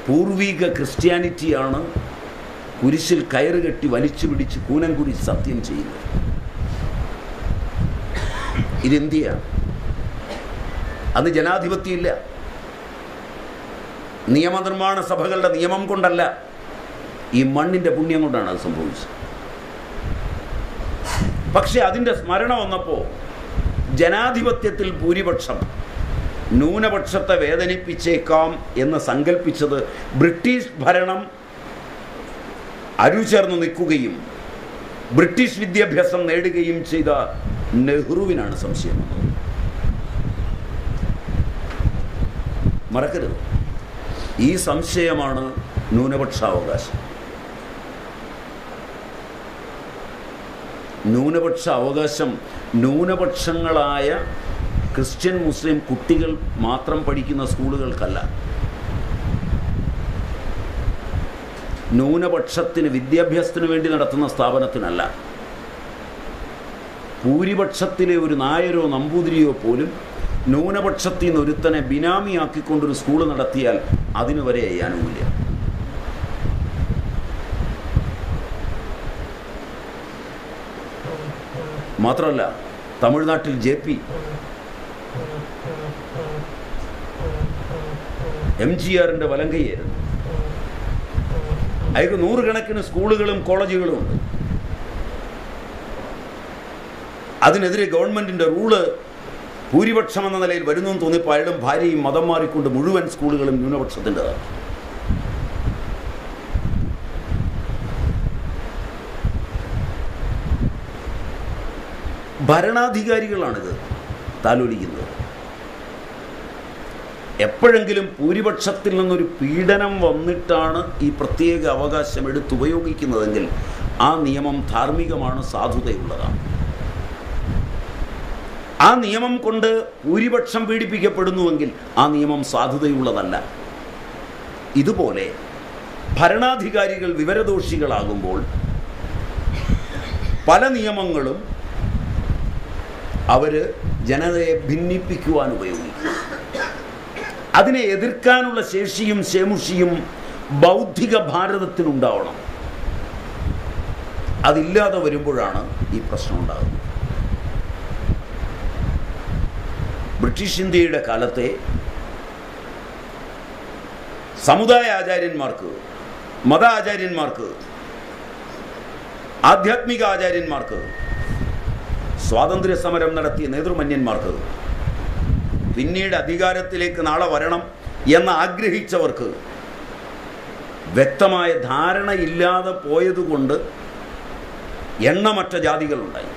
പൂർവിക ക്രിസ്ത്യാനിറ്റിയാണ് കുരിശിൽ കയറുകെട്ടി വലിച്ചു പിടിച്ച് കൂനംകുരി സത്യം ചെയ്യുന്നത്. ഇതെന്തിയാണ്? അന്ന് ജനാധിപത്യമില്ല. നിയമനിർമ്മാണ സഭകളുടെ നിയമം കൊണ്ടല്ല, ഈ മണ്ണിൻ്റെ പുണ്യം കൊണ്ടാണ് അത് സംഭവിച്ചത്. പക്ഷെ അതിൻ്റെ സ്മരണ വന്നപ്പോൾ ജനാധിപത്യത്തിൽ ഭൂരിപക്ഷം ന്യൂനപക്ഷത്തെ വേദനിപ്പിച്ചേക്കാം എന്ന് സങ്കല്പിച്ചത് ബ്രിട്ടീഷ് ഭരണം അരുചേർന്ന് നിൽക്കുകയും ബ്രിട്ടീഷ് വിദ്യാഭ്യാസം നേടുകയും ചെയ്ത നെഹ്റുവിനാണ് സംശയം വന്നത്. മറക്കരുത്, ഈ സംശയമാണ് ന്യൂനപക്ഷാവകാശം. ന്യൂനപക്ഷ അവകാശം ന്യൂനപക്ഷങ്ങളായ ക്രിസ്ത്യൻ മുസ്ലിം കുട്ടികൾ മാത്രം പഠിക്കുന്ന സ്കൂളുകൾക്കല്ല. ന്യൂനപക്ഷത്തിന് വിദ്യാഭ്യാസത്തിന് വേണ്ടി നടത്തുന്ന സ്ഥാപനത്തിനല്ല. ഭൂരിപക്ഷത്തിലെ ഒരു നായരോ നമ്പൂതിരിയോ പോലും ന്യൂനപക്ഷത്തിൽ നിന്ന് ഒരുത്തനെ ബിനാമിയാക്കിക്കൊണ്ടൊരു സ്കൂൾ നടത്തിയാൽ അതിന് വരെ ആനുകൂല്യം. മാത്രമല്ല, തമിഴ്നാട്ടിൽ JP MGRന്റെ വലങ്കയായിരുന്നു. അയാൾക്ക് 100 കണക്കിന് സ്കൂളുകളും കോളേജുകളും ഉണ്ട്. അതിനെതിരെ ഗവൺമെൻറ്റിൻ്റെ റൂള് ഭൂരിപക്ഷം എന്ന നിലയിൽ വരുന്നു എന്ന് തോന്നിയപ്പോൾ അയാളും ഭാര്യയും മതം മാറിക്കൊണ്ട് മുഴുവൻ സ്കൂളുകളും ന്യൂനപക്ഷത്തിൻ്റെതാണ്. ഭരണാധികാരികളാണിത് താലോലിക്കുന്നത്. എപ്പോഴെങ്കിലും ഭൂരിപക്ഷത്തിൽ നിന്നൊരു പീഡനം വന്നിട്ടാണ് ഈ പ്രത്യേക അവകാശം എടുത്തുപയോഗിക്കുന്നതെങ്കിൽ ആ നിയമം ധാർമ്മികമാണ്, സാധുതയുള്ളതാണ്. ആ നിയമം കൊണ്ട് ഭൂരിപക്ഷം പീഡിപ്പിക്കപ്പെടുന്നുവെങ്കിൽ ആ നിയമം സാധുതയുള്ളതല്ല. ഇതുപോലെ ഭരണാധികാരികൾ വിവരദോഷികളാകുമ്പോൾ പല നിയമങ്ങളും അവർ ജനതയെ ഭിന്നിപ്പിക്കുവാൻ ഉപയോഗിക്കും. അതിനെ എതിർക്കാനുള്ള ശേഷിയും ശേമുഷിയും ബൗദ്ധിക ഭാരതത്തിനുണ്ടാവണം. അതില്ലാതെ വരുമ്പോഴാണ് ഈ പ്രശ്നം ഉണ്ടാകുന്നത്. ബ്രിട്ടീഷ് ഇന്ത്യയുടെ കാലത്തെ സമുദായ ആചാര്യന്മാർക്ക്, മത ആചാര്യന്മാർക്ക്, ആധ്യാത്മിക ആചാര്യന്മാർക്ക്, സ്വാതന്ത്ര്യ സമരം നടത്തിയ നേതൃമന്യന്മാർക്ക്, പിന്നീട് അധികാരത്തിലേക്ക് നാളെ വരണം എന്ന് ആഗ്രഹിച്ചവർക്ക് വ്യക്തമായ ധാരണയില്ലാതെ പോയതുകൊണ്ട് എണ്ണമറ്റ ജാതികളുണ്ടായി.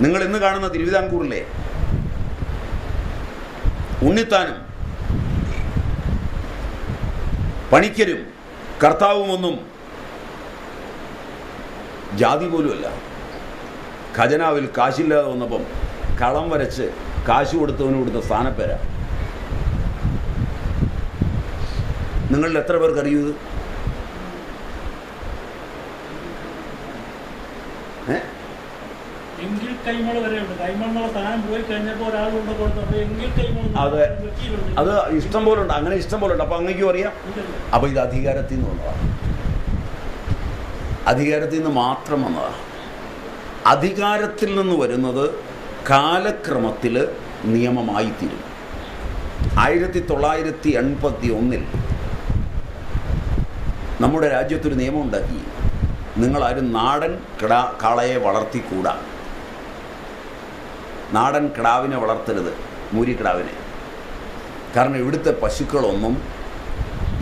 നിങ്ങൾ ഇന്ന് കാണുന്ന തിരുവിതാംകൂറിലെ ഉണ്ണിത്താനും പണിക്കരും കർത്താവുമൊന്നും ജാതി പോലുമല്ല. ഖജനാവിൽ കാശില്ലാതെ വന്നപ്പം കളം വരച്ച് കാശ് കൊടുത്തവന് കൊടുത്ത സ്ഥാനപ്പേര. നിങ്ങളിൽ എത്ര പേർക്ക് അറിയൂ ഇത്? അത് ഇഷ്ടം പോലെ ഉണ്ട്, അങ്ങനെ ഇഷ്ടം പോലെ ഉണ്ട്. അപ്പൊ അങ്ങേക്കും അറിയാം. അപ്പൊ ഇത് അധികാരത്തിൽ നിന്ന് വന്നതാണ്, അധികാരത്തിൽ നിന്ന് മാത്രം വന്നതാണ്. അധികാരത്തിൽ നിന്ന് വരുന്നത് കാലക്രമത്തിൽ നിയമമായിത്തീരും. 1981 നമ്മുടെ രാജ്യത്തൊരു നിയമം ഉണ്ടാക്കി. നിങ്ങളാരും നാടൻ കാളയെ വളർത്തിക്കൂടാ, നാടൻ കിടാവിനെ വളർത്തരുത്, മൂരിക്കിടാവിനെ. കാരണം ഇവിടുത്തെ പശുക്കളൊന്നും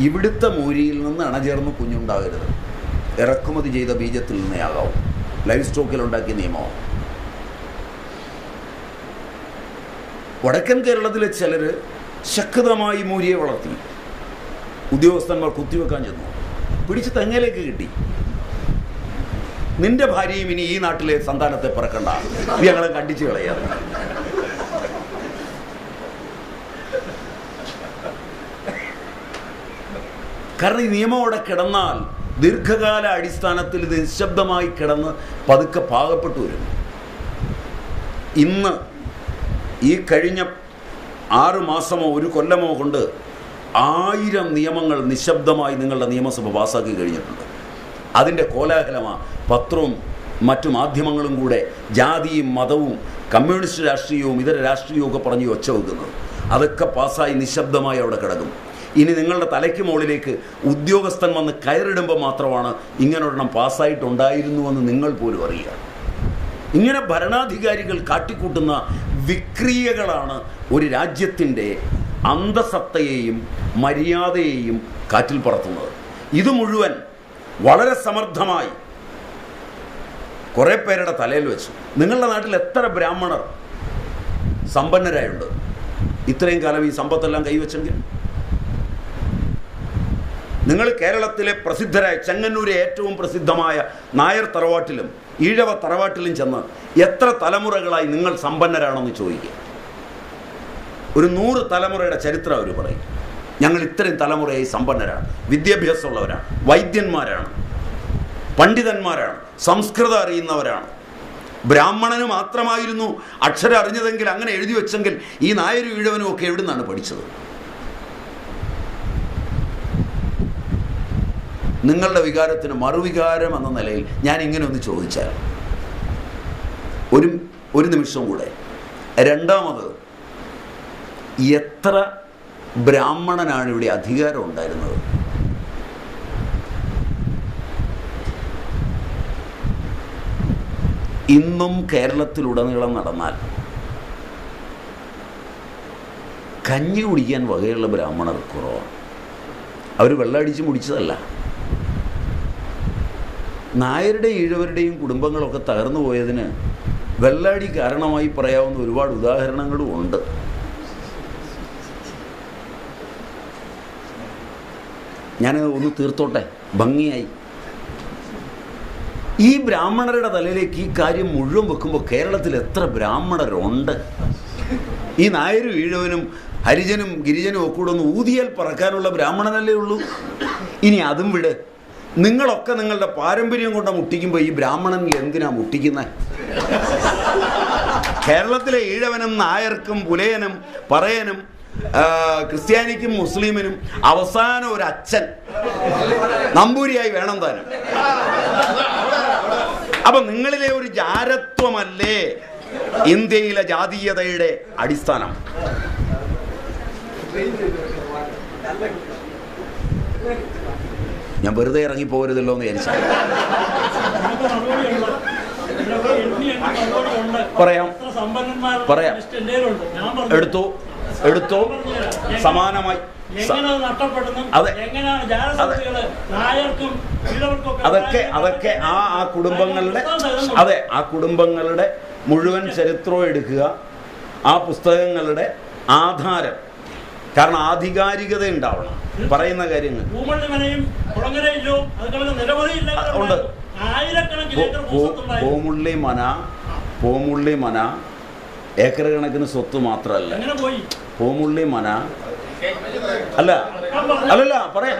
ഇവിടുത്തെ മൂരിയിൽ നിന്ന് അണചേർന്ന് കുഞ്ഞുണ്ടാകരുത്, ഇറക്കുമതി ചെയ്ത ബീജത്തിൽ നിന്നേ ആകാവും. ലൈഫ് സ്റ്റോക്കിലുണ്ടാക്കിയ നിയമമാണ്. വടക്കൻ കേരളത്തിലെ ചിലർ ശക്തമായി മൂരിയെ വളർത്തി. ഉദ്യോഗസ്ഥന്മാർ കുത്തിവെക്കാൻ ചെന്നു, പിടിച്ച് തെങ്ങയിലേക്ക് കിട്ടി. നിന്റെ ഭാര്യയും ഇനി ഈ നാട്ടിലെ സന്താനത്തെ പിറക്കണ്ട, ഞങ്ങളെ കണ്ടിച്ചു കളയാതെ. കാരണം ഈ നിയമം അവിടെ കിടന്നാൽ ദീർഘകാല അടിസ്ഥാനത്തിൽ ഇത് നിശബ്ദമായി കിടന്ന് പതുക്കെ പാകപ്പെട്ടു വരും. ഇന്ന് ഈ കഴിഞ്ഞ 6 മാസമോ 1 കൊല്ലമോ കൊണ്ട് 1000 നിയമങ്ങൾ നിശബ്ദമായി നിങ്ങളുടെ നിയമസഭ പാസ്സാക്കി കഴിഞ്ഞിട്ടുണ്ട്. അതിൻ്റെ കോലാഹലമാണ് പത്രവും മറ്റു മാധ്യമങ്ങളും കൂടെ ജാതിയും മതവും കമ്മ്യൂണിസ്റ്റ് രാഷ്ട്രീയവും ഇതര രാഷ്ട്രീയവും ഒക്കെ പറഞ്ഞ് ഒച്ച വെക്കുന്നത്. അതൊക്കെ പാസ്സായി നിശബ്ദമായി അവിടെ കിടക്കും. ഇനി നിങ്ങളുടെ തലയ്ക്ക് മുകളിലേക്ക് ഉദ്യോഗസ്ഥൻ വന്ന് കയറിടുമ്പോൾ മാത്രമാണ് ഇങ്ങനൊരെണ്ണം പാസ്സായിട്ടുണ്ടായിരുന്നുവെന്ന് നിങ്ങൾ പോലും അറിയുക. ഇങ്ങനെ ഭരണാധികാരികൾ കാട്ടിക്കൂട്ടുന്ന വിക്രിയകളാണ് ഒരു രാജ്യത്തിൻ്റെ അന്തസത്തയെയും മര്യാദയെയും കാറ്റിൽ പറത്തുന്നത്. ഇത് മുഴുവൻ വളരെ സമർത്ഥമായി കുറേ പേരുടെ തലയിൽ വെച്ചു. നിങ്ങളുടെ നാട്ടിൽ എത്ര ബ്രാഹ്മണർ സമ്പന്നരായുണ്ട് ഇത്രയും കാലം ഈ സമ്പത്തെല്ലാം കൈവച്ചെങ്കിൽ? നിങ്ങൾ കേരളത്തിലെ പ്രസിദ്ധരായ ചെങ്ങന്നൂരെ ഏറ്റവും പ്രസിദ്ധമായ നായർ തറവാട്ടിലും ഈഴവ തറവാട്ടിലും ചെന്ന് എത്ര തലമുറകളായി നിങ്ങൾ സമ്പന്നരാണെന്ന് ചോദിക്കുക. ഒരു 100 തലമുറയുടെ ചരിത്രം അവർ പറയും. ഞങ്ങൾ ഇത്രയും തലമുറയായി സമ്പന്നരാണ്, വിദ്യാഭ്യാസമുള്ളവരാണ്, വൈദ്യന്മാരാണ്, പണ്ഡിതന്മാരാണ്, സംസ്കൃതം അറിയുന്നവരാണ്. ബ്രാഹ്മണന് മാത്രമായിരുന്നു അക്ഷരം അറിഞ്ഞതെങ്കിൽ, അങ്ങനെ എഴുതി വെച്ചെങ്കിൽ ഈ നായരും ഈഴവനും ഒക്കെ എവിടെ നിന്നാണ് പഠിച്ചത്? നിങ്ങളുടെ വികാരത്തിന് മറുവികാരം എന്ന നിലയിൽ ഞാൻ ഇങ്ങനെ ഒന്ന് ചോദിച്ചാൽ, ഒരു നിമിഷം കൂടെ, രണ്ടാമത്, എത്ര ബ്രാഹ്മണനാണ് ഇവിടെ അധികാരം ഉണ്ടായിരുന്നത്? ഇന്നും കേരളത്തിലുടനീളം നടന്നാൽ കഞ്ഞി കുടിക്കാൻ വകയുള്ള ബ്രാഹ്മണർ കുറവാണ്. അവർ വെള്ളമടിച്ച് മുടിച്ചതല്ല. നായരുടെ ഈഴവരുടെയും കുടുംബങ്ങളൊക്കെ തകർന്നു പോയതിന് വെള്ളാടി കാരണമായി പറയാവുന്ന ഒരുപാട് ഉദാഹരണങ്ങളും ഉണ്ട്. ഞാനത് ഒന്ന് തീർത്തോട്ടെ, ഭംഗിയായി. ഈ ബ്രാഹ്മണരുടെ തലയിലേക്ക് ഈ കാര്യം മുഴുവൻ വെക്കുമ്പോൾ കേരളത്തിൽ എത്ര ബ്രാഹ്മണരുണ്ട്? ഈ നായരും ഈഴവനും ഹരിജനും ഗിരിജനും ഒക്കെ കൂടെ ഒന്ന് ഊതിയാൽ പറക്കാനുള്ള ബ്രാഹ്മണനല്ലേ ഉള്ളൂ. ഇനി അതും വിട്. നിങ്ങളൊക്കെ നിങ്ങളുടെ പാരമ്പര്യം കൊണ്ട് മുട്ടിക്കുമ്പോൾ ഈ ബ്രാഹ്മണനിൽ എന്തിനാ മുട്ടിക്കുന്നത്? കേരളത്തിലെ ഈഴവനും നായർക്കും പുലയനും പറയനും ക്രിസ്ത്യാനിക്കും മുസ്ലിമിനും അവസാനം ഒരു അച്ഛൻ നമ്പൂരിയായി വേണം താനും. അപ്പൊ നിങ്ങളിലെ ഒരു ജാരത്വമല്ലേ ഇന്ത്യയിലെ ജാതീയതയുടെ അടിസ്ഥാനം? ഞാൻ വെറുതെ ഇറങ്ങിപ്പോകരുതല്ലോ എന്ന് വിചാരിച്ചു. പറയാം എടുത്തോ സമാനമായി. അതൊക്കെ ആ കുടുംബങ്ങളുടെ ആ കുടുംബങ്ങളുടെ മുഴുവൻ ചരിത്രവും എടുക്കുക, ആ പുസ്തകങ്ങളുടെ ആധാരം. കാരണം ആധികാരികത ഉണ്ടാവണം പറയുന്ന കാര്യങ്ങൾ. ഉണ്ട്. പോമുള്ളി മന ഏക്കർ കണക്കിന് സ്വത്ത് മാത്രമല്ല. പോമുള്ളി മന അല്ലല്ല പറയാം,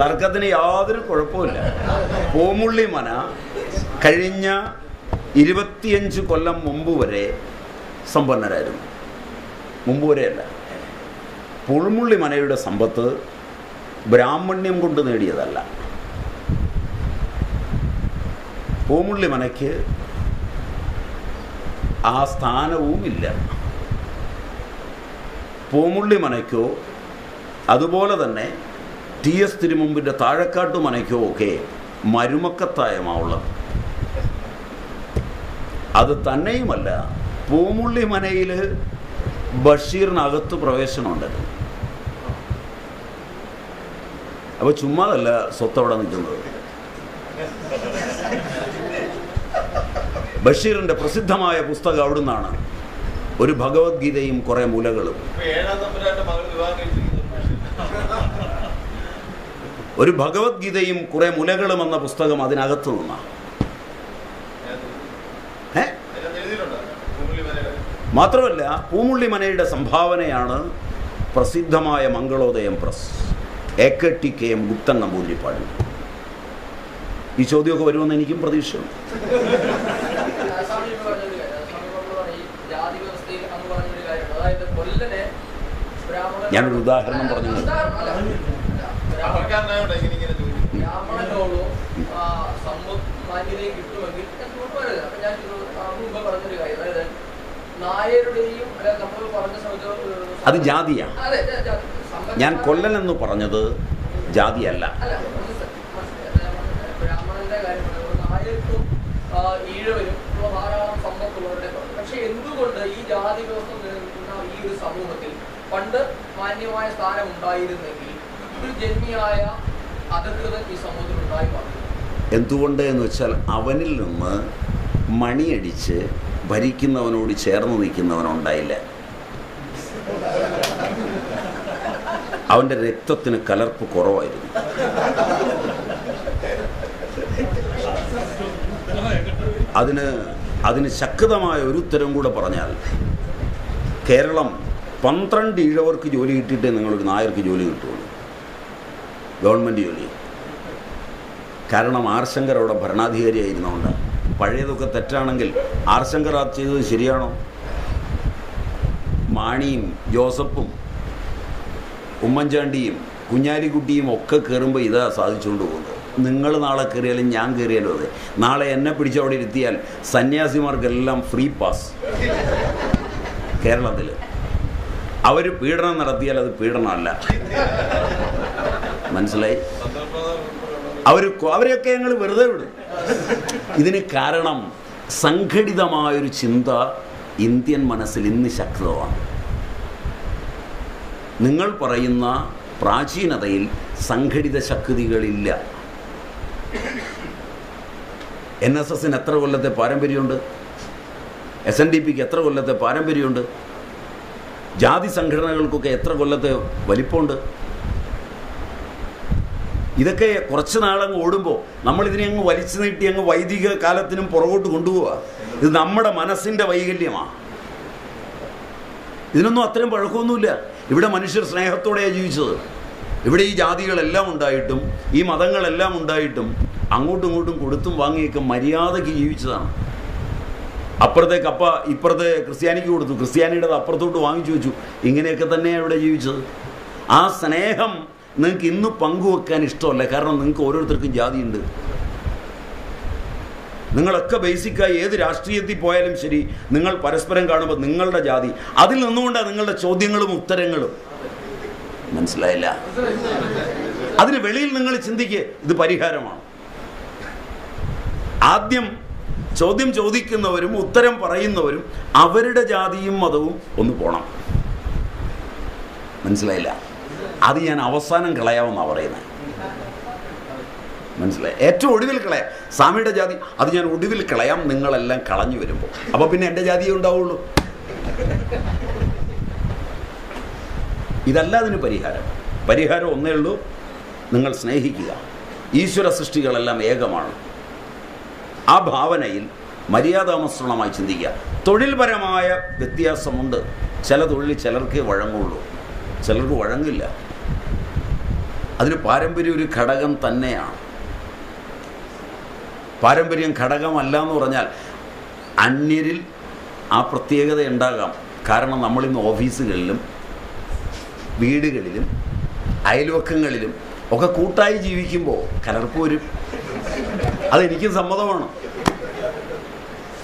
തർക്കത്തിന് യാതൊരു കുഴപ്പമില്ല. പോമുള്ളി മന കഴിഞ്ഞ 25 കൊല്ലം മുമ്പ് വരെ സമ്പന്നരായിരുന്നു. മുമ്പ് വരെയല്ല. പോമുള്ളി മനയുടെ സമ്പത്ത് ബ്രാഹ്മണ്യം കൊണ്ട് നേടിയതല്ല. പോമുള്ളി മനയ്ക്ക് ആ സ്ഥാനവും ഇല്ല. പോമുള്ളി മനയ്ക്കോ അതുപോലെ തന്നെ TS തിരുമുമ്പിൻ്റെ താഴക്കാട്ടു മനയ്ക്കോ ഒക്കെ മരുമക്കത്തായമാവുള്ളത്. അത് തന്നെയുമല്ല, പോമുള്ളി മനയിൽ ബഷീറിനകത്ത് പ്രവേശനമുണ്ടല്ലോ. അപ്പോൾ ചുമ്മാതല്ല സ്വത്ത് അവിടെ നിൽക്കുന്നത്. ബഷീറിൻ്റെ പ്രസിദ്ധമായ പുസ്തകം അവിടുന്നാണ്. ഒരു ഭഗവത്ഗീതയും കുറേ മുലകളും. ഒരു ഭഗവത്ഗീതയും കുറേ മുലകളും എന്ന പുസ്തകം അതിനകത്ത് നിന്നാണ്. മാത്രമല്ല, പൂമുള്ളി മനയുടെ സംഭാവനയാണ് പ്രസിദ്ധമായ മംഗളോദയം പ്രസ്, AKTKM ഗുപ്തൻ നമ്പൂതിരിപ്പാട്. ഈ ചോദ്യമൊക്കെ വരുമെന്ന് എനിക്കും പ്രതീക്ഷയുണ്ട്. ജാതി വ്യവസ്ഥയിൽ അന്ന് പറഞ്ഞൊരു കാര്യമാണ്. അതായത് കൊല്ലനെ ഞാനൊരു ഉദാഹരണം പറഞ്ഞു. ബ്രാഹ്മണനോടോ മാന്യതയും കിട്ടുമെങ്കിൽ അപ്പൊ ഞാൻ മുമ്പ് പറഞ്ഞൊരു കാര്യം, അതായത് നായരുടെയും നമ്മൾ പറഞ്ഞ സമയത്ത് അത് ജാതിയാണ്. ഞാൻ കൊല്ലൻ എന്ന് പറഞ്ഞത് ജാതിയല്ല. ബ്രാഹ്മണന്റെ കാര്യം പറഞ്ഞത് നായർക്കും ഈഴവരും ധാരാളം സമ്പത്തുള്ളവരുടെ. പക്ഷെ എന്തുകൊണ്ട് ഈ ജാതി വ്യവസ്ഥ നിലനിൽക്കുന്ന ഈ ഒരു സമൂഹത്തിൽ പണ്ട് മാന്യമായ സ്ഥാനം ഉണ്ടായിരുന്നെങ്കിൽ ഒരു ജന്മിയായ അധികൃതൻ ഈ സമൂഹത്തിൽ ഉണ്ടായി വന്നു? എന്തുകൊണ്ട് എന്ന് വെച്ചാൽ അവനിൽ നിന്ന് മണിയടിച്ച് ഭരിക്കുന്നവനോട് ചേർന്ന് നിൽക്കുന്നവനുണ്ടായില്ല. അവൻ്റെ രക്തത്തിന് കലർപ്പ് കുറവായിരുന്നു. അതിന് ശക്തമായ ഒരു ഉത്തരം കൂടെ പറഞ്ഞാൽ, കേരളം 12 ഈഴവർക്ക് ജോലി കിട്ടിയിട്ടേ നിങ്ങളൊരു നായർക്ക് ജോലി കിട്ടുള്ളൂ, ഗവൺമെൻറ് ജോലി. കാരണം ആർ ശങ്കർ അവിടെ ഭരണാധികാരിയായിരുന്നതുകൊണ്ട്. പഴയതൊക്കെ തെറ്റാണെങ്കിൽ ആർ ശങ്കർ അത് ചെയ്തത് ശരിയാണോ? മാണിയും ജോസഫും ഉമ്മൻചാണ്ടിയും കുഞ്ഞാലിക്കുട്ടിയും ഒക്കെ കയറുമ്പോൾ ഇതാ സാധിച്ചുകൊണ്ട് പോകുന്നത്. നിങ്ങൾ നാളെ കയറിയാലും ഞാൻ കയറിയാലും അതെ. നാളെ എന്നെ പിടിച്ചവിടെ ഇരുത്തിയാൽ സന്യാസിമാർക്കെല്ലാം ഫ്രീ പാസ് കേരളത്തിൽ. അവർ പീഡനം നടത്തിയാൽ അത് പീഡനമല്ല. മനസ്സിലായി? അവരെയൊക്കെ ഞങ്ങൾ വെറുതെ വിടും. ഇതിന് കാരണം സംഘടിതമായൊരു ചിന്ത ഇന്ത്യൻ മനസ്സിൽ ഇന്ന് ശക്തമാണ്. നിങ്ങൾ പറയുന്ന പ്രാചീനതയിൽ സംഘടിത ശക്തികളില്ല. NSSന് എത്ര കൊല്ലത്തെ പാരമ്പര്യമുണ്ട്? SNDPക്ക് എത്ര കൊല്ലത്തെ പാരമ്പര്യമുണ്ട്? ജാതി സംഘടനകൾക്കൊക്കെ എത്ര കൊല്ലത്തെ വലിപ്പമുണ്ട്? ഇതൊക്കെ കുറച്ച് നാളങ്ങ് ഓടുമ്പോൾ നമ്മളിതിനെ അങ്ങ് വലിച്ചു നീട്ടി അങ്ങ് വൈദിക കാലത്തിനും പുറകോട്ട് കൊണ്ടുപോവുക. ഇത് നമ്മുടെ മനസ്സിൻ്റെ വൈകല്യമാണ്. ഇതിനൊന്നും അത്രയും പഴക്കമൊന്നുമില്ല. ഇവിടെ മനുഷ്യർ സ്നേഹത്തോടെയാണ് ജീവിച്ചത്. ഇവിടെ ഈ ജാതികളെല്ലാം ഉണ്ടായിട്ടും ഈ മതങ്ങളെല്ലാം ഉണ്ടായിട്ടും അങ്ങോട്ടും ഇങ്ങോട്ടും കൊടുത്തും വാങ്ങിയൊക്കെ മര്യാദയ്ക്ക് ജീവിച്ചതാണ്. അപ്പുറത്തേക്ക് ഇപ്പുറത്തെ ക്രിസ്ത്യാനിക്ക് കൊടുത്തു, ക്രിസ്ത്യാനിയുടെ അപ്പുറത്തോട്ട് വാങ്ങിച്ചു വെച്ചു. ഇങ്ങനെയൊക്കെ തന്നെയാണ് ഇവിടെ ജീവിച്ചത്. ആ സ്നേഹം നിങ്ങൾക്ക് ഇന്ന് പങ്കുവെക്കാൻ ഇഷ്ടമല്ല. കാരണം നിങ്ങൾക്ക് ഓരോരുത്തർക്കും ജാതിയുണ്ട്. നിങ്ങളൊക്കെ ബേസിക്കായി ഏത് രാഷ്ട്രീയത്തിൽ പോയാലും ശരി, നിങ്ങൾ പരസ്പരം കാണുമ്പോൾ നിങ്ങളുടെ ജാതി, അതിൽ നിന്നുകൊണ്ടാണ് നിങ്ങളുടെ ചോദ്യങ്ങളും ഉത്തരങ്ങളും. മനസ്സിലായില്ല? അതിന് വെളിയിൽ നിങ്ങൾ ചിന്തിക്കുക, ഇത് പരിഹാരമാണ്. ആദ്യം ചോദ്യം ചോദിക്കുന്നവരും ഉത്തരം പറയുന്നവരും അവരുടെ ജാതിയും മതവും ഒന്ന് പോണം. മനസ്സിലായില്ല? അത് ഞാൻ അവസാനം കളയാമെന്നാണ് പറയുന്നത്. മനസ്സിലായി? ഏറ്റവും ഒടുവിൽ കളയാം. സ്വാമിയുടെ ജാതി അത് ഞാൻ ഒടുവിൽ കളയാം, നിങ്ങളെല്ലാം കളഞ്ഞു വരുമ്പോൾ. അപ്പോൾ പിന്നെ എൻ്റെ ജാതിയേ ഉണ്ടാവുള്ളൂ. ഇതല്ല അതിന് പരിഹാരം ഒന്നേ ഉള്ളൂ. നിങ്ങൾ സ്നേഹിക്കുക. ഈശ്വര സൃഷ്ടികളെല്ലാം ഏകമാണ്. ആ ഭാവനയിൽ മര്യാദാമസൃണമായി ചിന്തിക്കുക. തൊഴിൽപരമായ വ്യത്യാസമുണ്ട്. ചില തൊഴിൽ ചിലർക്ക് വഴങ്ങുള്ളൂ, ചിലർക്ക് വഴങ്ങില്ല. അതിന് പാരമ്പര്യം ഒരു ഘടകം തന്നെയാണ്. പാരമ്പര്യം ഘടകമല്ല എന്ന് പറഞ്ഞാൽ അന്യരിൽ ആ പ്രത്യേകത ഉണ്ടാകാം. കാരണം നമ്മളിന്ന് ഓഫീസുകളിലും വീടുകളിലും അയൽവക്കങ്ങളിലും ഒക്കെ കൂട്ടായി ജീവിക്കുമ്പോൾ കലർപ്പ് വരും. അതെനിക്കും സമ്മതമാണ്.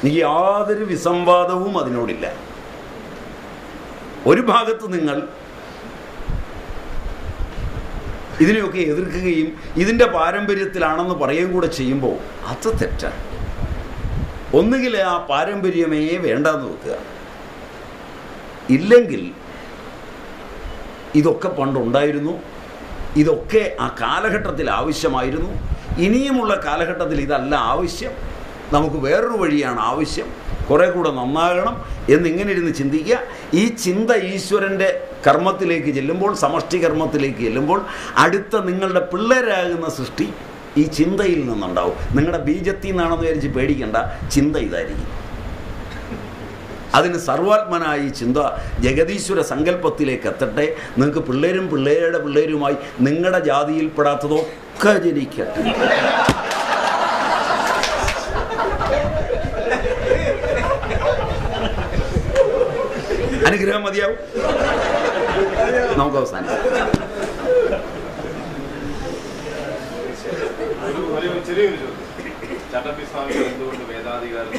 എനിക്ക് യാതൊരു വിസംവാദവും അതിനോടില്ല. ഒരു ഭാഗത്ത് നിങ്ങൾ ഇതിനെയൊക്കെ എതിർക്കുകയും ഇതിൻ്റെ പാരമ്പര്യത്തിലാണെന്ന് പറയുകയും കൂടെ ചെയ്യുമ്പോൾ അത് തെറ്റാണ്. ഒന്നുകിൽ ആ പാരമ്പര്യമേ വേണ്ടെന്ന് വെക്കുക, ഇല്ലെങ്കിൽ ഇതൊക്കെ പണ്ടുണ്ടായിരുന്നു, ഇതൊക്കെ ആ കാലഘട്ടത്തിൽ ആവശ്യമായിരുന്നു, ഇനിയുമുള്ള കാലഘട്ടത്തിൽ ഇതല്ല ആവശ്യം, നമുക്ക് വേറൊരു വഴിയാണ് ആവശ്യം, കുറേ കൂടെ നന്നാകണം എന്നിങ്ങനെ ഇരുന്ന് ചിന്തിക്കുക. ഈ ചിന്ത ഈശ്വരൻ്റെ കർമ്മത്തിലേക്ക് ചെല്ലുമ്പോൾ, സമഷ്ടി കർമ്മത്തിലേക്ക് ചെല്ലുമ്പോൾ അടുത്ത നിങ്ങളുടെ പിള്ളേരാകുന്ന സൃഷ്ടി ഈ ചിന്തയിൽ നിന്നുണ്ടാവും. നിങ്ങളുടെ ബീജത്തിൽ നിന്നാണെന്ന് വിചാരിച്ച് പേടിക്കേണ്ട, ചിന്ത ഇതായിരിക്കും. അതിന് സർവാത്മനായ ഈ ചിന്ത ജഗതീശ്വര സങ്കല്പത്തിലേക്ക് എത്തട്ടെ. നിങ്ങൾക്ക് പിള്ളേരും പിള്ളേരുടെ പിള്ളേരുമായി നിങ്ങളുടെ ജാതിയിൽപ്പെടാത്തതൊക്കെ ജനിക്കട്ടെ. അനുഗ്രഹം. അനുഗ്രഹം മതിയാവും. നമുക്ക് അവസാനിക്കാം. ചെറിയൊരു ചോദ്യം, ചട്ടമ്പി സ്വാമികൾ എന്തുകൊണ്ട് വേദാധികാരം?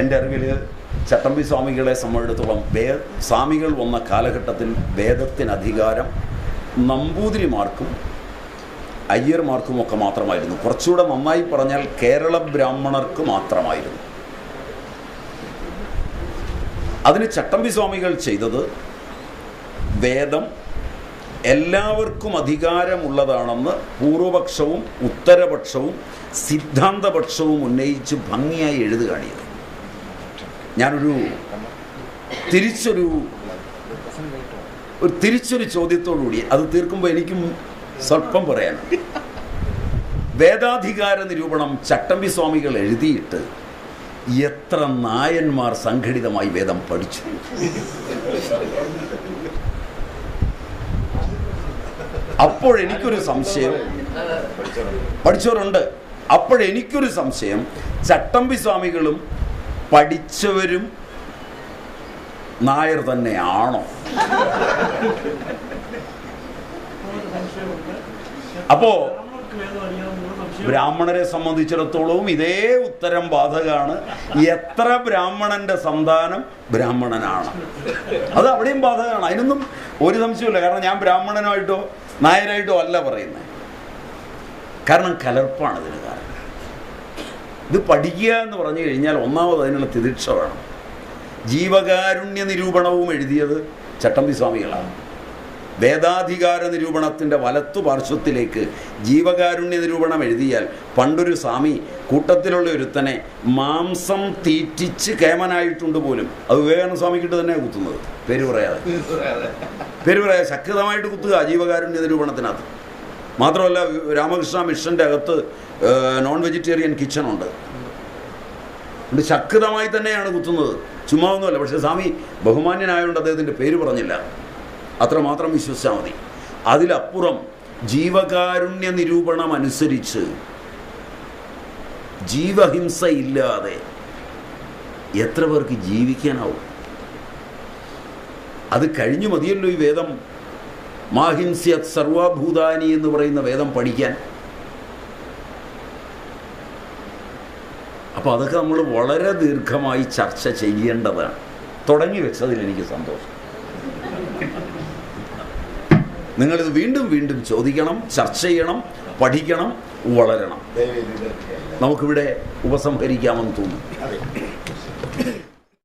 എൻ്റെ അറിവിൽ ചട്ടമ്പി സ്വാമികളെ സംബന്ധിച്ചിടത്തോളം സ്വാമികൾ വന്ന കാലഘട്ടത്തിൽ വേദത്തിന് അധികാരം നമ്പൂതിരിമാർക്കും അയ്യർമാർക്കുമൊക്കെ മാത്രമായിരുന്നു. കുറച്ചുകൂടെ നന്നായി പറഞ്ഞാൽ കേരള ബ്രാഹ്മണർക്ക് മാത്രമായിരുന്നു. അതിന് ചട്ടമ്പി സ്വാമികൾ ചെയ്തത് വേദം എല്ലാവർക്കും അധികാരമുള്ളതാണെന്ന് പൂർവപക്ഷവും ഉത്തരപക്ഷവും സിദ്ധാന്തപക്ഷവും ഉന്നയിച്ച് ഭംഗിയായി എഴുതുകയാണ്. ഞാനൊരു തിരിച്ചൊരു ചോദ്യത്തോടുകൂടി അത് തീർക്കുമ്പോൾ എനിക്കും സ്വല്പം പറയാനുണ്ട്. വേദാധികാര നിരൂപണം ചട്ടമ്പി സ്വാമികൾ എഴുതിയിട്ട് എത്ര നായന്മാർ സംഘടിതമായി വേദം പഠിച്ചു? അപ്പോഴെനിക്കൊരു സംശയം, പഠിച്ചവരുണ്ട്. അപ്പോഴെനിക്കൊരു സംശയം, ചട്ടമ്പി സ്വാമികളും പഠിച്ചവരും നായർ തന്നെയാണോ? അപ്പോ ബ്രാഹ്മണരെ സംബന്ധിച്ചിടത്തോളവും ഇതേ ഉത്തരം ബാധകമാണ്. എത്ര ബ്രാഹ്മണന്റെ സന്താനം ബ്രാഹ്മണനാണ്, അത് അവിടെയും ബാധകമാണ്. അതിനൊന്നും ഒരു സംശയമില്ല. കാരണം ഞാൻ ബ്രാഹ്മണനായിട്ടോ നായരായിട്ടോ അല്ല പറയുന്നത്. കാരണം കലർപ്പാണ് ഇതിന് കാരണം. ഇത് പഠിക്കുക എന്ന് പറഞ്ഞു കഴിഞ്ഞാൽ ഒന്നാമത് അതിനുള്ള തിദീക്ഷ വേണം. ജീവകാരുണ്യ നിരൂപണവും എഴുതിയത് ചട്ടമ്പി സ്വാമികളാണ്. വേദാധികാര നിരൂപണത്തിൻ്റെ വലത്തു പാർശ്വത്തിലേക്ക് ജീവകാരുണ്യ നിരൂപണം എഴുതിയാൽ പണ്ടൊരു സ്വാമി കൂട്ടത്തിലുള്ള ഒരുത്തനെ മാംസം തീറ്റിച്ച് കേമനായിട്ടുണ്ട് പോലും. അത് വിവേകാനന്ദ സ്വാമിക്കിട്ട് തന്നെയാണ് കുത്തുന്നത്, പേര് പറയാതെ ശക്തമായിട്ട് കുത്തുക ജീവകാരുണ്യ നിരൂപണത്തിനകത്ത്. മാത്രമല്ല രാമകൃഷ്ണ മിഷൻ്റെ അകത്ത് നോൺ വെജിറ്റേറിയൻ കിച്ചണുണ്ട്. അതുകൊണ്ട് ശക്തമായി തന്നെയാണ് കുത്തുന്നത്, ചുമ്മാ ഒന്നുമല്ല. പക്ഷേ സ്വാമി ബഹുമാന്യനായതുകൊണ്ട് അദ്ദേഹത്തിൻ്റെ പേര് പറഞ്ഞില്ല, അത്രമാത്രം വിശ്വസിച്ചാൽ മതി. അതിലപ്പുറം ജീവകാരുണ്യ നിരൂപണം അനുസരിച്ച് ജീവഹിംസ ഇല്ലാതെ എത്ര പേർക്ക് ജീവിക്കാനാവും? അത് കഴിഞ്ഞു മതിയല്ലോ ഈ വേദം. മാഹിംസ്യത് സർവഭൂതാനി എന്ന് പറയുന്ന വേദം പഠിക്കാൻ. അപ്പോൾ അതൊക്കെ നമ്മൾ വളരെ ദീർഘമായി ചർച്ച ചെയ്യേണ്ടതാണ്. തുടങ്ങി വെച്ചതിൽ എനിക്ക് സന്തോഷം. നിങ്ങളിത് വീണ്ടും വീണ്ടും ചോദിക്കണം, ചർച്ച ചെയ്യണം, പഠിക്കണം, വളരണം. നമുക്കിവിടെ ഉപസംഹരിക്കാമെന്ന് തോന്നുന്നു.